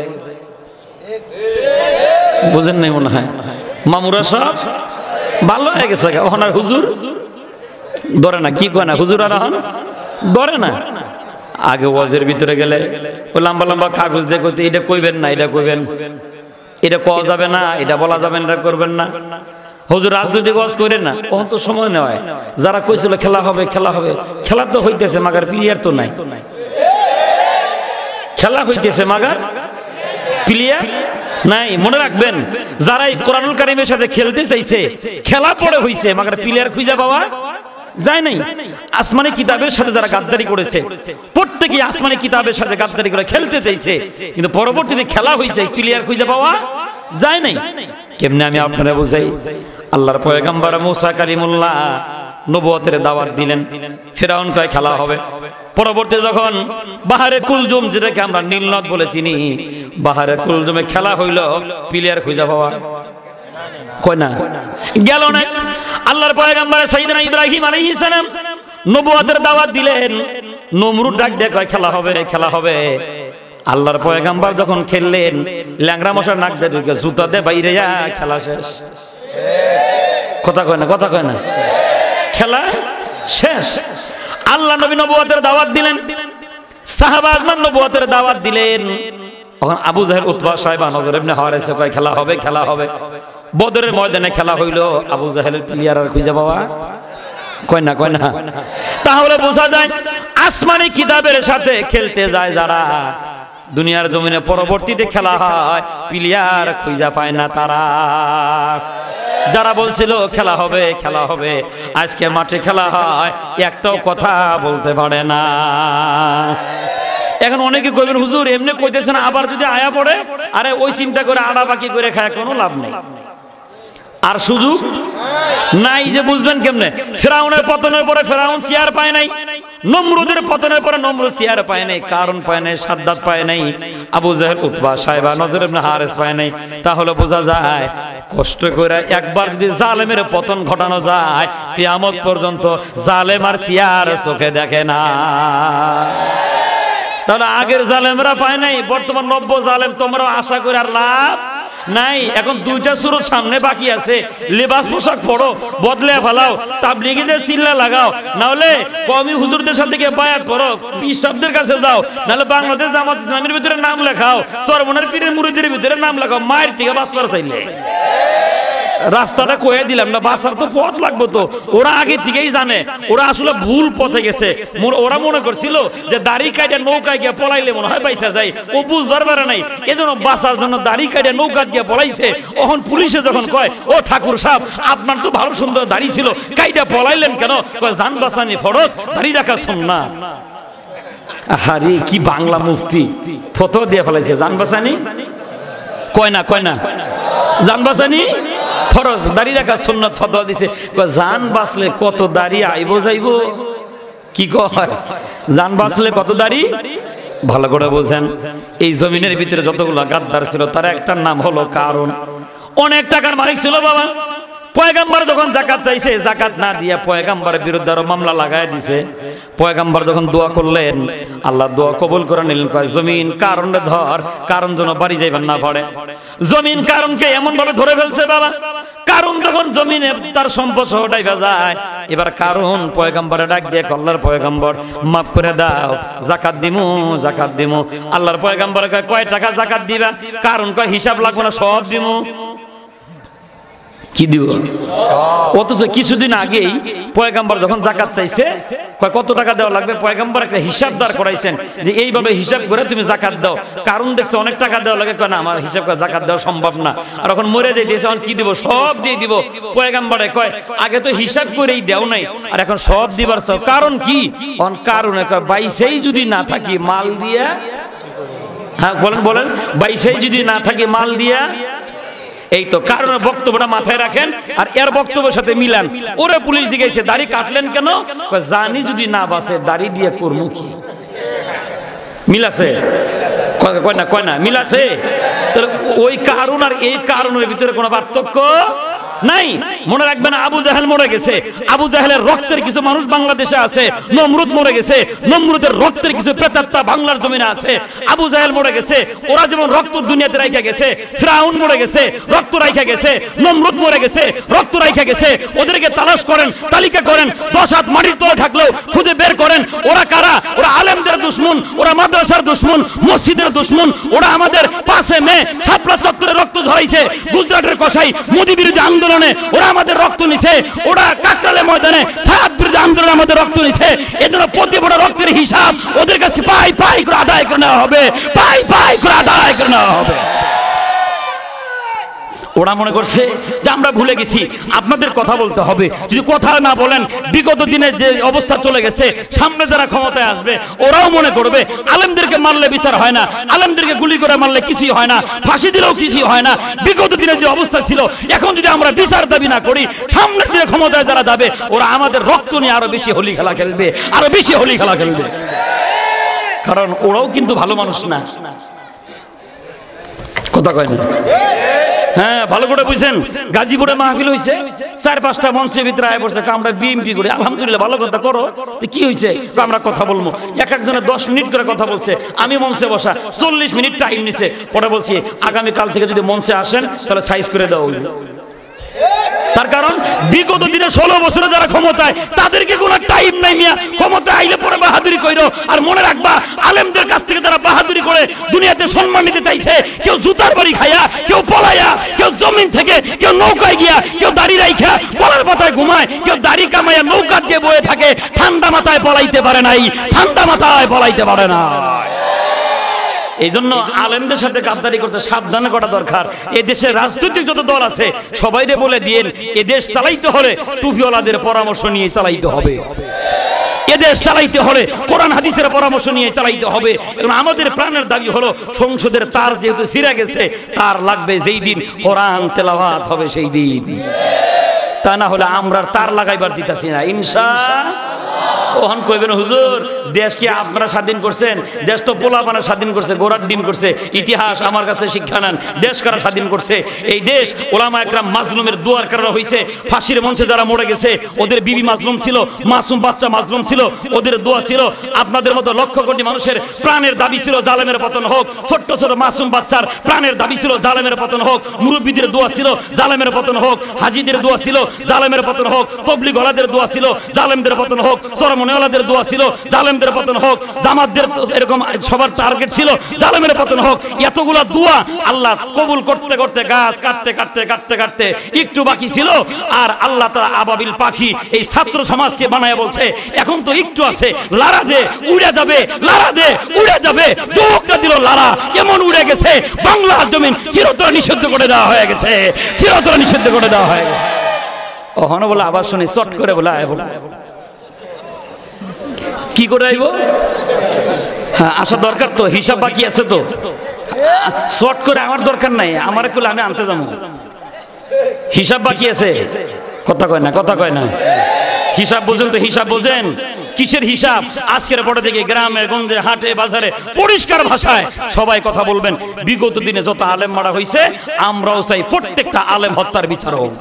বুঝেন নাই মনে হয়? মামুরা সব ভালো হয়ে গেছে ওখানে হুজুর ধরে না, কি কয় না হুজুর আর এখন ধরে না। আগে ওয়াজের ভিতরে গেলে ওই লম্বা লম্বা কাগজ দিয়ে কইতে এটা কইবেন না, এটা কইবেন, এটা কওয়া যাবে না, এটা বলা যাবে না, এটা করবেন না। হুজুর রাজনৈতিক ওয়াজ করেন না, ওখান তো সময় নেওয়ায়। যারা কইছিল খেলা হবে খেলা হবে, খেলা তো হইতেছে মাগার প্লেয়ার তো নাই। খেলা হইতেছে মাগার প্লেয়ার নাই। মনে রাখবেন, যারা এই কোরআনুল কারীমের সাথে খেলতে চাইছে খেলা পড়ে হইছে, মাগার প্লেয়ার খুঁজে পাওয়া যায় নাই। আসমানি কিতাবের সাথে যারা গাদ্দারি করেছে প্রত্যেকেই আসমানি কিতাবের সাথে গাদ্দারি করে খেলতে চাইছে, কিন্তু পরবর্তীতে খেলা হইছে, প্লেয়ার খুঁজে পাওয়া যায় নাই। কেমনে আমি আপনারা বুঝাই? আল্লাহর পয়গম্বর মুসা কালিমুল্লাহ নবুয়তের দাওয়াত দিলেন, ফিরআউন কয় খেলা হবে। পরবর্তী যখন বাহারে কুলজুম, যেটাকে আমরা নীলনদ বলে চিনি, বাহারে কুলজুমে খেলা হইল, প্লেয়ার খুঁজে পাওয়া কয় না গেল না। আল্লাহর পয়গম্বর সাইয়েদনা ইব্রাহিম আলাইহিস সালাম নবুয়তের দাওয়াত দিলেন, নমরুদ ডাক দিয়ে কয় খেলা হবে খেলা হবে। আল্লাহর পয়গম্বর যখন খেললেন, ল্যাংড়া মশার নাক দিয়ে ঢুকে জুতা দিয়ে বাইরে যা, খেলা শেষ। কথা কয় না, কথা কয় না, খেলা শেষ। আল্লাহ নবী নবুয়তের দাওয়াত দিলেন, সাহাবা আজমান নবুয়তের দাওয়াত দিলেন। তখন আবু জাহেল, উতবা, শায়বা, নজর ইবনে হারিস কয় খেলা হবে খেলা হবে। বদরের ময়দানে খেলা হইল, আবু জাহেলের প্লেয়ার আর খুঁজে পাওয়া কয় না, কয় না। তাহলে বোঝা যায় আসমানি কিতাবের সাথে খেলতে যায় যারা, দুনিয়ার জমিনে পরবর্তীতে খেলা হয়, প্লেয়ার খুঁজে পায় না তারা। যারা বলছিল খেলা হবে খেলা হবে, আজকে মাঠে খেলা হয়, একটাও কথা বলতে পারে না। এখন অনেকে কইবেন হুজুর এমনি কইতেছেন, আবার যদি আয়া পড়ে, আরে ওই চিন্তা করে আড়া বাকি করে খায় কোনো লাভ নেই, আর সুযোগ নাই। যে বুঝবেন কেমনে? ফিরআউনের পতনের পরে ফিরআউন চেয়ার পায় নাই, নমরুদের পতনের পরে নমরুদ চেয়ার পায় নাই, কারণ পায় নাই, সাদ্দাত পায় নাই, আবু জাহেল, উতবা, শায়বা, নজর ইবনে হারিস পায় নাই। তাহলে বোঝা যায় কষ্ট করে একবার যদি জালেমের পতন ঘটানো যায়, কিয়ামত পর্যন্ত জালেম আর চেয়ার চোখে দেখে না। তাহলে আগের জালেমরা পায় নাই, বর্তমান নব্য জালেম তোমরা আশা করে আর লাভ নাই। এখন দুইটা সুরত সামনে বাকি আছে, লেবাস পোশাক পরো, বদলে ফেলাও, তাবলিগীদের চিল্লা লাগাও, নাহলে কওমি হুজুরদের সাথে গিয়ে বায়াত পড়ো, পীর সাহেবদের কাছে যাও, নাহলে বাংলাদেশ জামাত ইসলামীর ভিতরে নাম লেখাও, চরমনের পীরের মুরিদের ভিতরে নাম লেখাও। মায়ের থেকে বাঁচবার চাইলে রাস্তাটা কয়ে দিলাম না, বাঁচার তো পথ লাগবে তো। ওরা আগে থেকেই জানে ওরা আসলে ভুল পথে গেছে। ওরা মনে করছিল যে দাড়ি কাটে নৌকায় গিয়ে পলাইলে মনে হয় পয়সা যায়, ও বুঝবার পারে নাই, এজন্য বাঁচার জন্য দাড়ি কাটে নৌকা গিয়ে পলাইছে। এখন পুলিশে যখন কয় ও ঠাকুর সাহেব আপনার তো ভালো সুন্দর দাড়ি ছিল, কাইটা পলাইলেন কেন? জান বাঁচানি ফরজ, দাড়ি রাখা সুন্নাত। আরে কি বাংলা মুফতি ফতোয়া দিয়ে ফেলাইছে, জান বাঁচানি কয় না, কয় না, জান বাঁচানি ফরজ, দাড়ি রাখা সুন্নাত ফতোয়া দিছে। জান বাঁচলে কত দাড়ি আইবো যাইবো, কি কয় জান বাঁচলে কত দাড়ি? ভালো করে বোঝেন, এই জমিনের ভিতরে যতগুলো গাদ্দার ছিল তার একটার নাম হলো কারণ। অনেক টাকার মালিক ছিল বাবা। পয়গাম্বর যখন যাকাত চাইছে, যাকাত না দিয়া পয়গাম্বরের বিরুদ্ধে আরো মামলা লাগায় দিছে। পয়গাম্বর যখন দোয়া করলেন, আল্লাহ দোয়া কবুল করে নিলেন। কয় জমিন কারণে ধর, কারণ যেন বাড়ি যাইবার না পড়ে। জমিন কারণকে এমন ভাবে ধরে ফেলছে বাবা, কারণ যখন জমিনে তার সম্পদ সহটাই যায়, এবার কারণ পয়গাম্বরে ডাক দিয়ে আল্লাহর পয়গাম্বর মাফ করে দাও, যাকাত দিমু যাকাত দিমু। আল্লাহর পয়গাম্বর কয় কয় টাকা যাকাত দিবা? কারণ কয় হিসাব লাগবে না, সব দিমু। কি দিব? অথচ কিছুদিন আগেই পয়গাম্বর যখন যাকাত চাইছে, কয় কত টাকা দেওয়া লাগবে, পয়গাম্বর একটা হিসাব দাঁড় করাইছেন যে এইভাবে হিসাব করে তুমি যাকাত দাও। কারণ দেখছে অনেক টাকা দেওয়া লাগে, কয় না আমার হিসাব করে যাকাত দেওয়া সম্ভব না। আর এখন মরে যাইতেছে, এখন কি দিব? সব দিয়ে দিব। পয়গাম্বরে কয় আগে তো হিসাব করেই দেও নাই, আর এখন সব দিবার চাও, কারণ কি? অন কারণে কয় বাইশেই যদি না থাকি মাল দিয়া, হ্যাঁ বলেন বলেন, বাইশেই যদি না থাকি মাল দিয়া। এই তো কারণের বক্তব্যটা মাথায় রাখেন আর এর বক্তব্যের সাথে মিলান। ওরে পুলিশ জিজ্ঞাসা দাড়ি কাটলেন কেন? জানি যদি না বাসে দাড়ি দিয়ে করবো কি? মিলাছে? কয় না, কয় না, মিলাছে? ওই কারণ আর এই কারণের ভিতরে কোনো পার্থক্য নাই। মনে রাখবেন আবু জাহেল মরে গেছে, আবু জাহেলের রক্তের কিছু মানুষ বাংলাদেশে আছে। নমরুদ মরে গেছে, নমরুদের রক্তের কিছু প্রেতাত্মা বাংলার জমিনে আছে। আবু জাহেল মরে গেছে, ওরা যেমন রক্ত দুনিয়াতে রাইখা গেছে। ফিরআউন মরে গেছে, রক্ত রাইখা গেছে। নমরুদ মরে গেছে, রক্ত রাইখা গেছে। ওদেরকে তালাশ করেন, তালিকা করেন, 10 হাত মাটির তলে থাকলেও খুঁজে বের করেন। ওরা কারা? ওরা আলেমদের দুশমন, ওরা মাদ্রাসার দুশমন, মসজিদের দুশমন। ওরা আমাদের 5 মে শাপলা চত্বরে রক্ত ঝরাইছে। গুজরাটের কসাই মোদি বিরোধী আন্দোলনে ওরা আমাদের রক্ত নিছে। ওরা কাকরালে ময়দানে সাদ বিরোধী আন্দোলনে আমাদের রক্ত নিছে। এজন্য প্রতি বড় রক্তের হিসাব ওদের কাছে পাই করে আদায় করে নেওয়া হবে, পাই করে আদায় করে নেওয়া হবে। ওরা মনে করছে যে আমরা ভুলে গেছি। আপনাদের কথা বলতে হবে। যদি কথা না বলেন, বিগত দিনে যে অবস্থা চলে গেছে, সামনে যারা ক্ষমতায় আসবে ওরাও মনে করবে আলেমদেরকে মারলে বিচার হয় না, আলেমদেরকে গুলি করে মারলে কিছুই হয় না, ফাঁসি দিলেও কিছুই হয় না। বিগত দিনে যে অবস্থা ছিল, এখন যদি আমরা বিচার দাবি না করি, সামনের দিনে ক্ষমতায় যারা যাবে ওরা আমাদের রক্ত নিয়ে আরো বেশি হোলি খেলা খেলবে, আরো বেশি হোলি খেলা খেলবে। কারণ ওরাও কিন্তু ভালো মানুষ না। কথা কয় না? হ্যাঁ, ভালো করে বুঝছেন। গাজীপুরে মাহফিল হইছে, 4-5টা মঞ্চের ভিতরে আয় পড়ছে, আমরা বিএমপি করি। আলহামদুলিল্লাহ, ভালো কথা করো। তো কি হয়েছে? আমরা কথা বলবো। এক একজনে 10 মিনিট করে কথা বলছে। আমি মঞ্চে বসা 40 মিনিট টাইম নিছে। পরে বলছি আগামীকাল থেকে যদি মঞ্চে আসেন তাহলে সাইজ করে দেওয়া হইল। তার কারণ বিগত দিনে 16 বছরে যারা ক্ষমতায়, তাদেরকে কোনো টাইম নাই মিয়া। ক্ষমতা আইলে পরে বাহাদুরি কইরো। আর মনে রাখবা, আলেমদের কাছ থেকে যারা বাহাদুরি করে দুনিয়াতে সম্মান নিতে চাইছে, কেউ জুতার বাড়ি খায়া, কেউ পলায়া, কেউ জমিন থেকে, কেউ নৌকায় গিয়া, কেউ দাড়ি রাইখা কলার পাতায় ঘুমায়, কেউ দাড়ি কামাইয়া নৌকা দিয়ে বয়ে থাকে। ঠান্ডা মাথায় পলাইতে পারে নাই, ঠান্ডা মাথায় পলাইতে পারে না। এই জন্য আলেমদের সাথে গাদ্দারি করতে সাবধান করা দরকার। এই দেশের রাজনৈতিক যত দল আছে সবাইরে বলে দিয়েন, এ দেশ চালাইতে হলে টুপিওয়ালাদের পরামর্শ নিয়ে চালাইতে হবে। এদেশ চালাইতে হলে কোরআন হাদিসের পরামর্শ নিয়ে চালাইতে হবে। এবং আমাদের প্রাণের দাবি হলো, সংসদের তার যেহেতু ছিঁড়ে গেছে, তার লাগবে যেই দিন কোরআন তেলাওয়াত হবে সেই দিন। তা না হলে আমরা তার লাগাইবার দিতেছি না ইনশাআল্লাহ। ওহন কইবেন হুজুর, দেশ কি আপনারা স্বাধীন করছেন? দেশ তো পোলাপানা স্বাধীন করছে, গোড়ার ডিম করছে। ইতিহাস আমার কাছে শিক্ষা নেন, দেশ কারা স্বাধীন করছে? এই দেশ ওলামা একরাম মাজলুমের দুয়ার কারণে হয়েছে। ফাঁসির মঞ্চে যারা মরে গেছে ওদের বিবি মাজলুম ছিল, মাসুম বাচ্চা মাজলুম ছিল, ওদের দোয়া ছিল। আপনাদের মতো লক্ষ কোটি মানুষের প্রাণের দাবি ছিল জালেমের পতন হোক। ছোট্ট ছোট মাসুম বাচ্চার প্রাণের দাবি ছিল জালেমের পতন হোক। মুরব্বীদের দোয়া ছিল জালেমের পতন হোক। হাজিদের দোয়া ছিল জালেমের পতন হোক। তবলিগ ওয়ালাদের দোয়া ছিল জালেমদের পতন হোক। চরমনেওয়ালাদের দোয়া ছিল জালেমদের পতন হোক। জামাতদের এরকম সবার টার্গেট ছিল জালেমের পতন হোক। এতগুলা দোয়া আল্লাহ কবুল করতে করতে গাছ কাটতে কাটতে কাটতে কাটতে একটু বাকি ছিল। আর আল্লাহ তাআলা আবাবিল পাখি এই ছাত্র সমাজকে বানায় বলছে, এখন তো একটু আছে, লারা দে উড়ে যাবে, লারা দে উড়ে যাবে। যুবকরা দিল লারা, এমন উড়ে গেছে বাংলার জমিন চিরতরে নিষিদ্ধ করে দেওয়া হয়ে গেছে, চিরতরে নিষিদ্ধ করে দেওয়া হয়ে গেছে। ওখানে বলে আবার শুনি চট করে বলে আয় বলে কি করে আইব? হ্যাঁ, আসা দরকার তো, হিসাব বাকি আছে তো। শর্ট করে আমার দরকার নাই, আমার কুলে আমি আনতে যাবো। হিসাব বাকি আছে। কথা কয় না, কথা কয় না। হিসাব বোঝেন তো, হিসাব বোঝেন। কিসের হিসাব? আজকের পরে থেকে গ্রামে গঞ্জে হাটে বাজারে পরিষ্কার ভাষায় সবাই কথা বলবেন, বিগত দিনে যত আলেম মারা হয়েছে আমরাও চাই প্রত্যেকটা আলেম হত্যার বিচার হোক।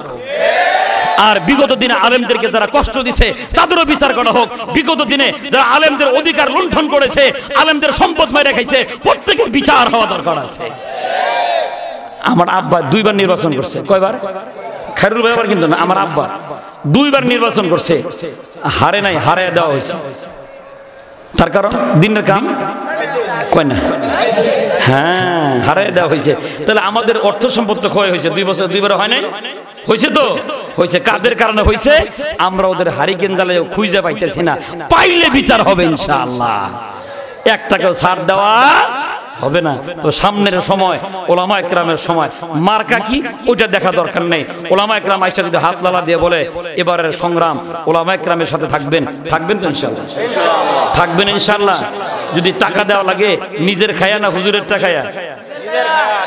আর বিগত দিনে আলেমদেরকে যারা কষ্ট দিছে তাদেরও বিচার করা হোক। বিগত দিনে যারা আলেমদের অধিকার লুণ্ঠন করেছে, আলেমদের সম্পদ মেরে খাইছে, প্রত্যেকের বিচার হওয়া দরকার আছে। আমার আব্বা 2 বার নির্বাচন করছে। কয়বার? খায়রুল ভাই আবার কিন্তু না, আমার আব্বা 2 বার নির্বাচন করছে, হারে নাই, হারায় দেওয়া হয়েছে। তার কারণ দিনের কাম কয় না, হ্যাঁ হারায় দেওয়া হয়েছে। তাহলে আমাদের অর্থ সম্পদ তো ক্ষয় হয়েছে 2 বছর, 2 বার হয় নাই? হয়েছে তো, হয়েছে। কাজের কারণে হয়েছে। আমরা ওদের হারিকেন জ্বালায় খুঁজে পাইতেছি না, পাইলে বিচার হবে ইনশাআল্লাহ। একটাকেও ছাড় দেওয়া হবে না। তো সামনের সময় ওলামা একরামের সময় মার্কা কি ওইটা দেখা দরকার নেই। ওলামা একরাম আইসা যদি হাত লালা দিয়ে বলে এবারের সংগ্রাম ওলামা একরামের সাথে থাকবেন, থাকবেন তো ইনশাআল্লাহ? থাকবেন ইনশাআল্লাহ। যদি টাকা দেওয়া লাগে নিজের খায়া না হুজুরের টাকায়া?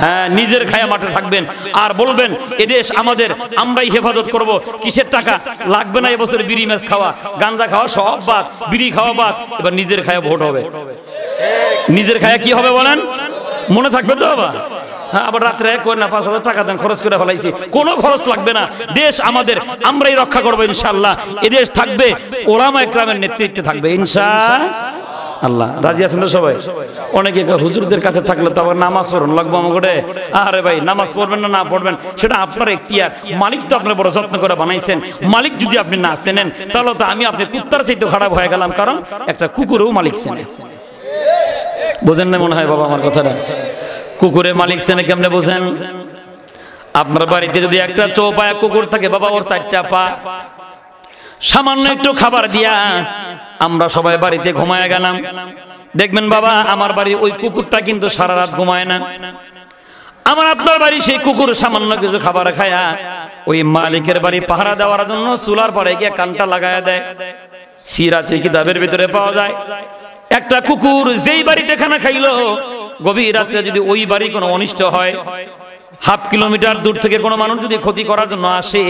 হ্যাঁ, নিজের খায়া মাঠে থাকবেন। আর বলবেন এদেশ আমাদের, আমরাই হেফাজত করব। কিসের টাকা লাগবে না? এবছর বিড়ি ম্যাচ খাওয়া, গাঁজা খাওয়া সব বাদ, বিড়ি খাওয়া বাদ। এবার নিজের খায়া ভোট হবে। নিজের খায়া কি হবে বলেন? মনে থাকবে তো বাবা? হ্যাঁ, আবার রাত্রে কই না 5,000 টাকা দেন, খরচ করে ফেলাইছি। কোনো খরচ লাগবে না, দেশ আমাদের, আমরাই রক্ষা করবো ইনশাআল্লাহ। এই দেশ থাকবে ওলামা ইকরামের নেতৃত্বে থাকবে ইনশাআল্লাহ। রাজি আছেন তো সবাই? অনেকে হুজুরদের কাছে থাকলে তো আবার নামাজ পড়ুন লাগবো আমাকে। আরে ভাই, নামাজ পড়বেন না পড়বেন সেটা আপনার এখতিয়ার। মালিক তো আপনার বড় যত্ন করে বানাইছেন। মালিক যদি আপনি না চেনেন তাহলে তো আমি আপনি কুত্তার চাইতে খারাপ হয়ে গেলাম, কারণ একটা কুকুরও মালিক চেনে। বোঝেন না মনে হয় বাবা আমার কথাটা? কুকুরে মালিক চেনে কেমনে বোঝেন? আপনার বাড়িতে যদি একটা চৌপায়া কুকুর থাকে বাবা, ওর 4টা পা, সামান্য একটু খাবার দিয়া আমরা সবাই বাড়িতে ঘুমায় গেলাম, দেখবেন বাবা আমার বাড়ির ওই কুকুরটা কিন্তু সারা রাত ঘুমায় না। আমার আপনার বাড়ি সেই কুকুর সামান্য কিছু খাবার খায়া ওই মালিকের বাড়ি পাহারা দেওয়ার জন্য চুলার পরে গিয়ে কানটা লাগায়া দেয়। সিরাজে কিতাবের ভিতরে পাওয়া যায় একটা কুকুর যেই বাড়িতে খানা খাইলো গভীর রাত্রে যদি ওই বাড়ি কোনো অনিষ্ট হয়, 1/2 কিলোমিটার দূর থেকে কোনো মানুষ যদি ক্ষতি করার জন্য আসে,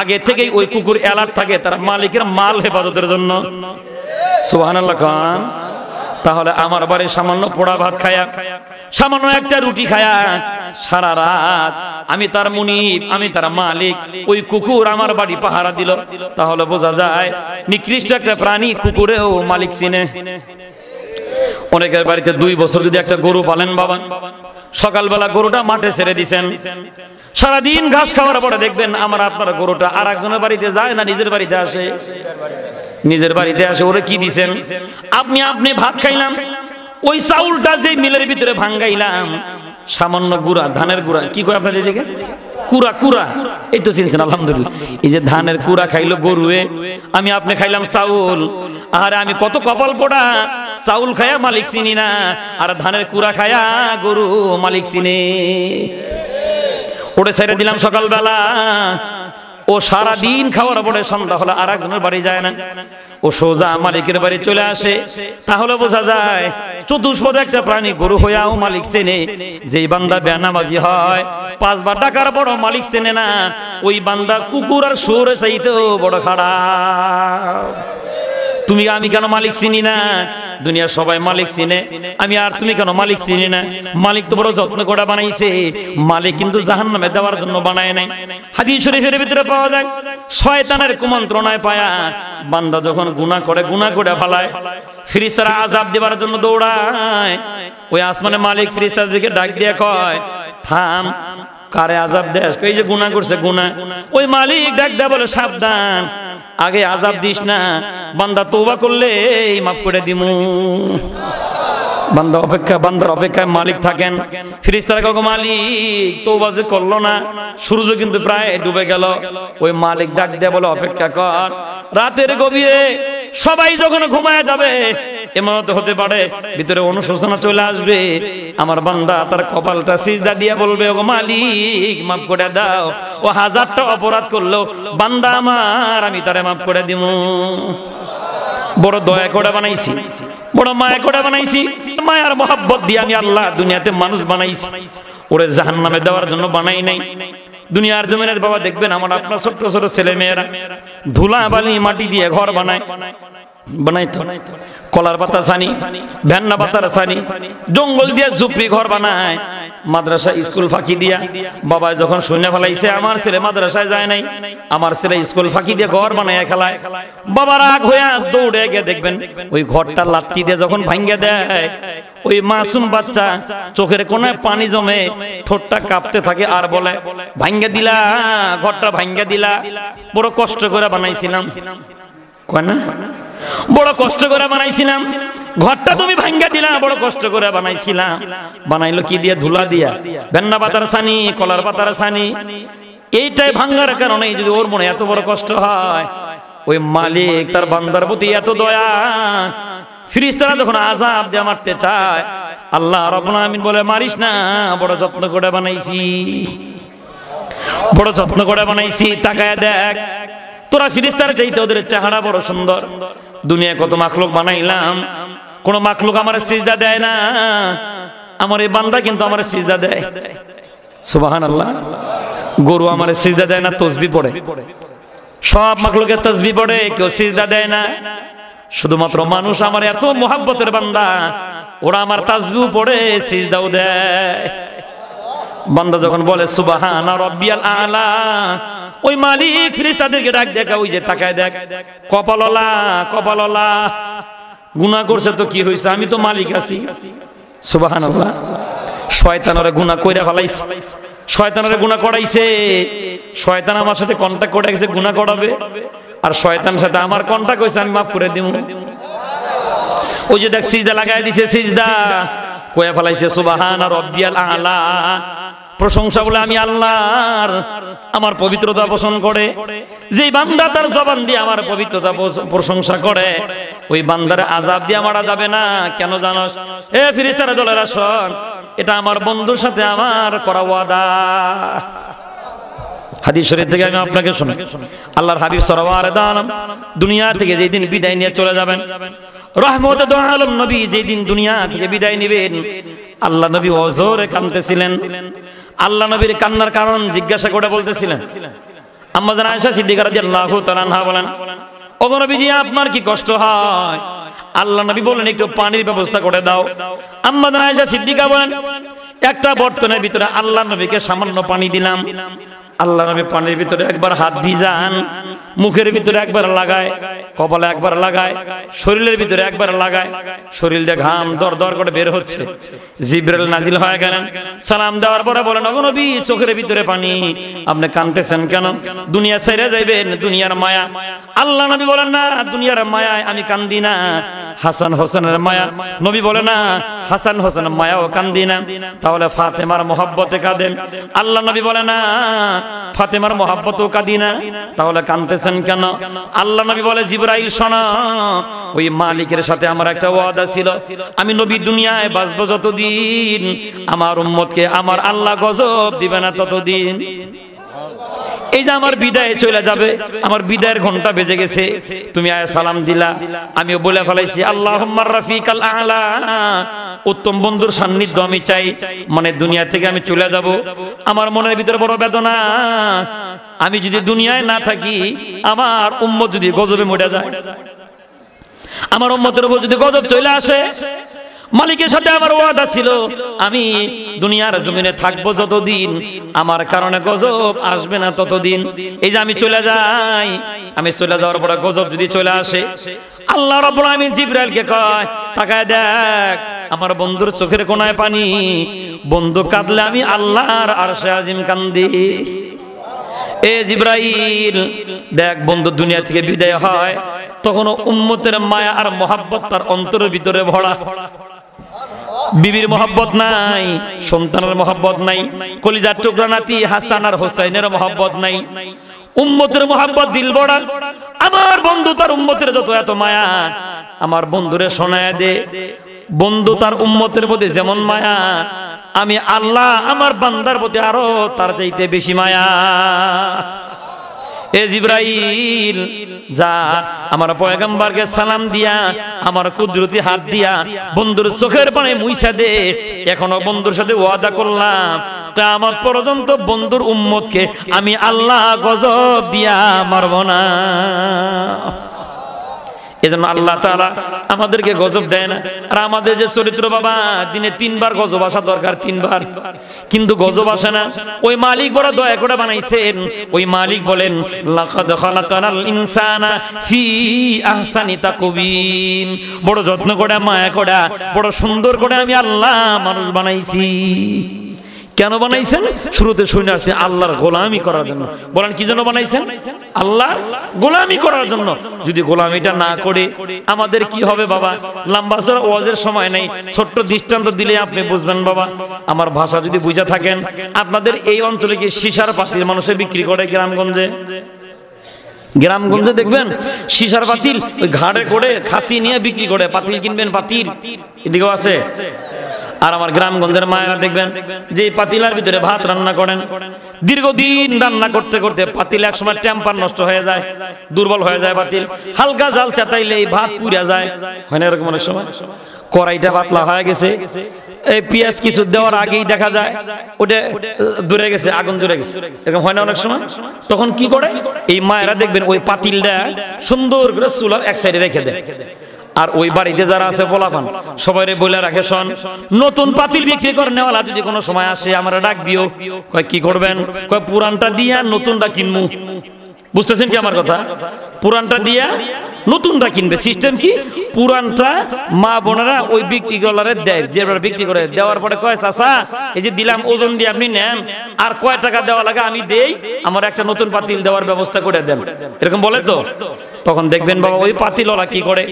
আগে থেকেই ওই কুকুর অ্যালার্ট থাকে তার মালিকের মাল হেফাজতের জন্য। সুবহানাল্লাহ খান। তাহলে আমার বাড়ি সামান্য পোড়া ভাত খায়া, সামান্য একটা রুটি খায়া সারা রাত আমি তার মুনিব, আমি তার মালিক, ওই কুকুর আমার বাড়ি পাহারা দিল, তাহলে বোঝা যায় নিকৃষ্ট একটা প্রাণী কুকুরেও মালিক চিনে। অনেকের বাড়িতে 2 বছর যদি একটা গরু পালেন বাবা, সকালবেলা গরুটা মাঠে ছেড়ে দিছেন, সারাদিন ঘাস খাওয়ার পরে দেখবেন আমার আপনার গরুটা আর একজনের বাড়িতে যায় না, নিজের বাড়িতে আসে। নিজের বাড়িতে আসে, ওরে কি দিছেন? আপনি ভাত খাইলাম, ওই চাউলটা যে মিলের ভিতরে ভাঙ্গাইলাম, সামান্য গুড়া, ধানের গুড়া, কি কয় আপনাদের দিকে? কুড়া, এই তো চিনছেন আলহামদুলিল্লাহ। এই যে ধানের কুড়া খাইলো গরুয়ে, আমি আপনি খাইলাম চাউল। আরে আমি কত কপাল পোড়া, চাউল খায়া মালিক চিনি না, আর ধানের কুড়া খায়া গরু মালিক চিনে। ওরে ছেড়ে দিলাম সকালবেলা, ও সারা দিন খাওয়ার পরে সন্ধ্যা হলে আর একজনের বাড়ি যায় না, ও সোজা মালিকের বাড়ি চলে আসে। তাহলে বোঝা যায় চতুষ্পদে একটা প্রাণী গরু হইয়াও মালিক চেনে। যেই বান্দা বেনামাজি হয়, 5 বার ডাকার বড় মালিক চেনে না, ওই বান্দা কুকুর আর শুয়োরের চাইতেও বড় খারাপ। তুমি আমি কেন মালিক চিনি না? দুনিয়ার সবাই মালিক চিনে, আমি আর তুমি কেন মালিক চিনি না? মালিক তো বড় যত্ন করে বানাইছে। মালিক কিন্তু জাহান্নামে দেওয়ার জন্য বানায় নাই। হাদিস শরীফের ভিতরে পাওয়া যায় শয়তানের কুমন্ত্রণায় পায়া বান্দা যখন গুনাহ করে ফেলায়, ফেরেশতারা আযাব দেওয়ার জন্য দৌড়ায়। ওই আসমানে মালিক ফেরেশতাদেরকে ডাক দিয়ে কয়, থাম, কারে আযাব দেস? এই যে গুনাহ করছে গুনাহ। ওই মালিক ডাক দেয়া বলে, সাবধান, আগে আযাব দিস না, বান্দা তওবা করলে মাফ করে দিমু। বান্দার অপেক্ষায় মালিক থাকেন। ফেরেশতারা কয়, মালিক তওবা যে করলো না, সূর্য কিন্তু প্রায় ডুবে গেল। ওই মালিক ডাক দেয়া বলে, অপেক্ষা কর, রাতের গভীরে সবাই যখন ঘুমায় যাবে, এমন হতে পারে ভিতরে অনুশোচনা চলে আসবে, আমার বান্দা তার কপালটা সিজদা দিয়ে বলবে, ও মালিক মাফ করে দাও। ও 1000টা অপরাধ করলো, বান্দা আমার, আমি তারে মাফ করে দিব। বড় দয়া করে বানাইছি, বড় মায়া করে বানাইছি, মায়ার মহব্বত দিয়ে আমি আল্লাহ দুনিয়াতে মানুষ বানাইছি, ওরে জাহান্নামে দেওয়ার জন্য বানাই নাই। দুনিয়ার জমিনের বাবা দেখবেন আমার আপনার ছোট ছোট ছেলে মেয়েরা ধুলা বালি মাটি দিয়ে ঘর বানাইতো, কলার পাতা ছানি, ভেন্না পাতার ছানি, জঙ্গল দিয়ে ঝুপড়ি ঘর বানায়, মাদ্রাসা স্কুল ফাঁকি দিয়া। বাবা যখন শুনে ফেলাইছে আমার ছেলে মাদ্রাসায় যায় নাই, আমার ছেলে স্কুল ফাঁকি দিয়ে ঘর বানায় খেলায়, বাবা রাগ হইয়া দৌড়ে গিয়ে দেখবেন ওই ঘরটা লাত্তি দিয়ে যখন ভাঙ্গে দেয়, ওই মাসুম বাচ্চা চোখের কোণায় পানি জমে, ঠোঁটটা কাঁপতে থাকে আর বলে, ভাঙ্গে দিলা, ঘরটা ভাঙ্গে দিলা, বড় কষ্ট করে বানাইছিলাম। কয় না, বড় কষ্ট করে বানাইছিলাম, ঘরটা তুমি ভাঙ্গা দিলা, বড় কষ্ট করে বানাইছিলাম। বানাইলো কি দিয়ে? ধুলা দিয়া, ভেন্না পাতার ছানি, কলার পাতার ছানি। এইটাই ভাঙ্গার কারণে যদি ওর মনে এত বড় কষ্ট হয়, ওই মালিক তার বান্দার প্রতি এত দয়া, ফেরেশতারা যখন আযাব দিয়ে মারতে চায়, আল্লাহ রাব্বুল আলামিন বলে, মারিস না, বড় যত্ন করে বানাইছি, বড় যত্ন করে বানাইছি, তাকায় দেখ, তোরা ফেরেশতার চাইতে ওদের চেহারা বড় সুন্দর। দুনিয়া কত মাখলুক বানাইলাম, কোন মাখলুক আমার সিজদা দেয় না, আমার এই বান্দা কিন্তু আমার সিজদা দেয়। সুবহানাল্লাহ। গরু আমার সিজদা দেয় না, তাসবিহ পড়ে। সব মাখলুকের তাসবিহ পড়ে, কেউ সিজদা দেয় না। শুধুমাত্র মানুষ আমার এত মুহাব্বতের বান্দা, ওরা আমার তাসবিহ পড়ে, সিজদাও দেয়। বান্দা যখন বলে সুবহানা রাব্বিয়াল আলা, ওই মালিক ফেরেশতাদেরকে ডাক দেখা, ওই যে তাকায় দেখ, কপালওয়ালা কপালওয়ালা, গুনাহ করছে তো কি হইছে, আমি তো মালিক আছি। সুবহানাল্লাহ। শয়তানরে গুনাহ কইরা ফেলাইছে, শয়তানরে গুনাহ করাইছে, শয়তান আমার সাথে কন্টাক্ট করে গেছে গুনাহ করাবে, আর শয়তানের সাথে আমার কন্টাক্ট হইছে আমি মাফ করে দিমু। ওই যে দেখ সিজদা লাগায় দিছে, সিজদা কইয়া ফেলাইছে সুবহানা রাব্বিয়াল আলা, প্রশংসা বলে আমি আল্লাহর, আমার পবিত্রতা পোষণ করে। যেই বান্দা তার জবান দিয়ে আমার পবিত্রতা প্রশংসা করে, ওই বান্দার আযাব দিয়ে মারা যাবে না। কেন জানোস? এ ফেরেশতারা দলেরা শোন, এটা আমার বন্ধুর সাথে আমার করা ওয়াদা। হাদিস শরীফ থেকে আমি আপনাকে শোনাই, আল্লাহর হাবিব সাল্লাল্লাহু আলাইহি ওয়াসাল্লাম দুনিয়া থেকে যেই দিন বিদায় নিয়ে চলে যাবেন, রহমতে দু আলম নবী যেই দিন দুনিয়া থেকে বিদায় নেবেন, আল্লাহ নবী অজরে কাঁদতেছিলেন। আল্লাহ নবীর কান্নার কারণ জিজ্ঞাসা করে বলতেছিলেন, আম্মা জান আয়েশা সিদ্দিকা রাদিয়াল্লাহু তাআলা আনহা বলেন, ওগো নবীজি আপনার কি কষ্ট হয়? আল্লাহ নবী বলেন একটু পানির ব্যবস্থা করে দাও। আম্মা জান আয়েশা সিদ্দিকা বলেন, একটা বর্তনের ভিতরে আল্লাহ নবীকে সামান্য পানি দিলাম, আল্লাহ নবী পানির ভিতরে একবার হাত ভিজান, মুখের ভিতরে একবার লাগায়, কপালে একবার লাগায়, শরীরের ভিতরে একবার লাগায়, শরীর দিয়ে ঘাম দর দর করে বের হচ্ছে। জিবরাইল নাজিল হয়ে গেলেন, সালাম দেওয়ার পরে বলেন, ওগো নবী চোখের ভিতরে পানি, আপনি কাঁদতেছেন কেন? দুনিয়া ছেড়ে যাইবেন, দুনিয়ার মায়া। আল্লাহ নবী বলেন, না দুনিয়ার মায়ায় আমি কান্দি না, হাসান হোসেনের মায়া। নবী বলে, না হাসান হোসেনের মায়াও কান্দি না, তাহলে ফাতেমার মহব্বতে কাঁদেন। আল্লাহ নবী বলে, না ফাতেমার মহব্বতেও কাঁদি না, তাহলে কাঁদতেছেন কেন? আল্লাহ নবী বলে, জিবরাইল শোনো, ওই মালিকের সাথে আমার একটা ওয়াদা ছিল, আমি নবী দুনিয়ায় বাঁচবো যতদিন, আমার উম্মতকে আমার আল্লাহ গজব দিবে না ততদিন। এই যে আমার বিদায় চলে যাবে, আমার বিদায়ের ঘন্টা বেজে গেছে, তুমি আয়া সালাম দিলা, আমিও বলে ফেলাইছি আল্লাহুম্মা রাফিকাল আ'লা, উত্তম বন্ধুর সান্নিধ্য আমি চাই, মানে দুনিয়া থেকে আমি চলে যাব, আমার মনের ভিতরে বড় বেদনা, আমি যদি দুনিয়ায় না থাকি, আমার উম্মত যদি গজবে মরে যায়, আমার উম্মতের উপর যদি গজব চলে আসে, মালিকের সাথে আমার ওয়াদা ছিল আমি দুনিয়ার জমিনে থাকবো যতদিন, আমার কারণে গজব আসবে না ততদিন। এই যে আমি চলে যাই, আমি চলে যাওয়ার পরে গজব যদি চলে আসে, আল্লাহ রাব্বুল আমিন জিবরাইলকে কয়, তাকায় দেখ আমার বন্ধুর চোখের কোণায় পানি, বন্ধু কাঁদলে আমি আল্লাহর আরশে আজিম কান্দি। এ জিবরাইল দেখ, বন্ধু দুনিয়া থেকে বিদায় হয়, তখন উম্মতের মায়া আর মহাব্বত তার অন্তরের ভিতরে ভরা। বিবির মহব্বত নাই, সন্তানের মহব্বত নাই, কলিজার টুকরা নাতি হাসান আর হোসাইনের মহব্বত নাই, উম্মতের মহব্বত দিল ভরা। আমার বন্ধু তার উম্মতের যত এত মায়া, আমার বন্ধুরে শোনায় দে, বন্ধু তার উম্মতের প্রতি যেমন মায়া, আমি আল্লাহ আমার বান্দার প্রতি আরো তার চাইতে বেশি মায়া। এ জিবরাইল যা, আমার পয়গম্বরকে সালাম দিয়া, আমার কুদরতি হাত দিয়া বন্ধুর চোখের পানি মুইছা দে, এখনো বন্ধুর সাথে ওয়াদা করলাম কিয়ামত পর্যন্ত বন্ধুর উম্মতকে আমি আল্লাহ গজব দিয়া মারব না। এজন্য আল্লাহ তাআলা আমাদেরকে গজব দেয় না। আর আমাদের যে চরিত্র বাবা, দিনে 3 বার গজব আসা দরকার, 3 বার, কিন্তু গজব আসে না। ওই মালিক বড় দয়া করে বানাইছেন, ওই মালিক বলেন, লাকাদ খালাকানাল ইনসানা ফি আহসানি তাকওয়িম, বড় যত্ন করে মায়া করে বড় সুন্দর করে আমি আল্লাহ মানুষ বানাইছি। কেন বানাইছেন? শুরুতে শুনে আসছে আল্লাহর গোলামি করার জন্য। বলেন কি জন্য বানাইছেন? আল্লাহর গোলামি করার জন্য। যদি গোলামিটা না করে আমাদের কি হবে বাবা? লম্বা চড়া ওয়াজের সময় নেই, ছোট্ট দৃষ্টান্ত দিলে আপনি বুঝবেন বাবা। আমার ভাষা যদি বুঝা থাকেন, আপনাদের এই অঞ্চলে কি সীসার পাতিল মানুষে বিক্রি করে? গ্রামগঞ্জে, গ্রামগঞ্জে দেখবেন সীসার পাতিল ওই ঘাড়ে করে খাসি নিয়ে বিক্রি করে। পাতিল কিনবেন, পাতিল এদিকেও আছে। আর আমার গ্রামগঞ্জের মায়েরা দেখবেন যে পাতিলার ভিতরে ভাত রান্না করেন, দীর্ঘদিন রান্না করতে করতে পাতিল একসময় টেম্পার নষ্ট হয়ে যায়, দুর্বল হয়ে যায় পাতিল, হালকা জাল চাতাইলে এই ভাত পুড়ে যায়, হয় না এরকম? অনেক সময় কড়াইটা পাতলা হয়ে গেছে, এই পেঁয়াজ কিছু দেওয়ার আগেই দেখা যায় ওটা দূরে গেছে, আগুন দূরে গেছে, এরকম হয় না অনেক সময়? তখন কি করে এই মায়েরা দেখবেন ওই পাতিলটা সুন্দর করে চুলার এক সাইডে রেখে দেয়, আর ওই বাড়িতে যারা আছে পোলাপান সবাইরে বলে রাখে, শোন নতুন পাতিল বিক্রি করে নেওয়ালা যদি কোনো সময় আসে আমরা ডাক দিও। কয় কি করবেন? কয় পুরানটা দিয়া নতুনটা কিনবো। বুঝতেছেন কি আমার কথা? পুরানটা দিয়া নতুনটা কিনবে। সিস্টেম কি? পুরানটা মা বোনেরা ওই বিক্রি করলারে দেয়, যে বিক্রি করে দেওয়ার পরে কয় চাচা এই যে দিলাম ওজন দিয়ে আপনি নেন, আর কয় টাকা দেওয়া লাগে আমি দেই, আমার একটা নতুন পাতিল দেওয়ার ব্যবস্থা করে দেন, এরকম বলে তো। তখন দেখবেন বাবা ওই পাতিলওয়ালা কি করে,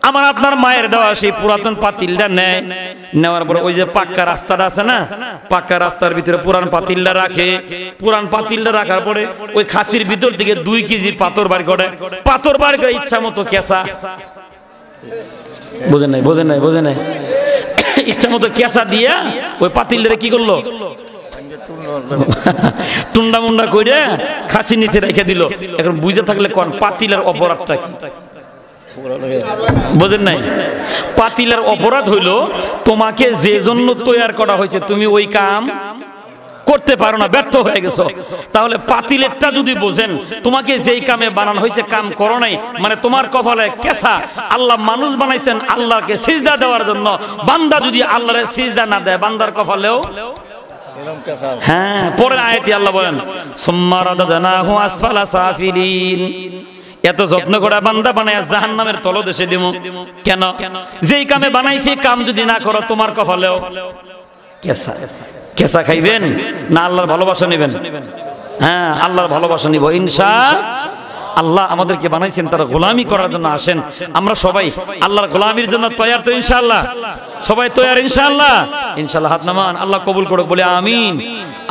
আমার আপনার মায়ের দেওয়া সেই পুরাতন পাতিলটা নেয়, নেওয়ার পরে ওই যে পাক্কা রাস্তাটা আছে না, পাক্কা রাস্তার ভিতরে পুরান পাতিলটা রাখে। পুরান পাতিলটা রাখার পরে ওই খাসির ভিতর থেকে 2 কেজি পাথর বার করে, পাথর বার করে ইচ্ছা মতো কেঁচা, বোঝেন নাই বোঝেন নাই বোঝেন নাই, ইচ্ছা মতো কেঁচা দিয়া ওই পাতিলটা কি করলো, টুন্ডা মুন্ডা করে খাসি নিচে রেখে দিল। এখন বুঝে থাকলে কোন পাতিলের অপরাধটা কি? বোঝেন নাই? পাতিলের অপরাধ হইল তোমাকে যে জন্য তৈয়ার করা হয়েছে তুমি ওই কাম করতে পারো না, ব্যর্থ হয়ে গেছো। তাহলে পাতিলেরটা যদি বোঝেন, তোমাকে যেই কামে বানানো হয়েছে কাম করো নাই, মানে তোমার কপালে কেঁচা। আল্লাহ মানুষ বানাইছেন আল্লাহকে সিজদা দেওয়ার জন্য, বান্দা যদি আল্লাহর সিজদা না দেয় বান্দার কপালেও। হ্যাঁ, পরের আয়াতে আল্লাহ বলেন সুম্মা রাদাদনাহু আসফালা সাফিলিন, এত যত্ন করে বান্দা বানায় জাহান্নামের তলদেশে দেব। কেন? যেই কামে বানাইছি কাম যদি না করো তোমার কপালেও কেঁচা। কেঁচা খাইবেন না আল্লাহর ভালোবাসা নেবেন? হ্যাঁ, আল্লাহর ভালোবাসা নিব ইনশাআল্লাহ। আমাদেরকে বানাইছেন তারা গোলামি করার জন্য। আসেন আমরা সবাই আল্লাহর গোলামির জন্য তৈয়ার তো ইনশাআল্লাহ? সবাই তৈয়ার ইনশাআল্লাহ? ইনশাআল্লাহ হাত নামান, আল্লাহ কবুল করুক বলে আমিন।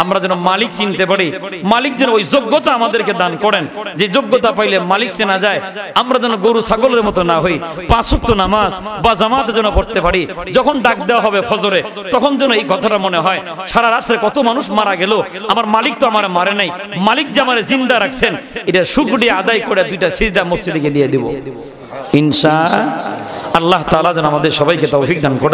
আমরা যেন মালিক চিনতে পারি, মালিক যেন ওই যোগ্যতা আমাদেরকে দান করেন, যে যোগ্যতা পাইলে মালিক চেনা যায়। আমরা যেন গরু ছাগলের মতো না হই, 5 ওয়াক্ত নামাজ বা জামাতে যেন পড়তে পারি। যখন ডাক দেওয়া হবে ফজরে তখন যেন এই কথাটা মনে হয়, সারা রাত্রে কত মানুষ মারা গেল, আমার মালিক তো আমার মারে নাই, মালিক যে আমার জিন্দা রাখছেন, এটা শুকরিয়া আদায় করে 2টা সিজদা মসজিদে গিয়ে দিয়ে দেব ইনশাআল্লাহ। তাআলা যেন আমাদের সবাইকে তৌফিক দান করে।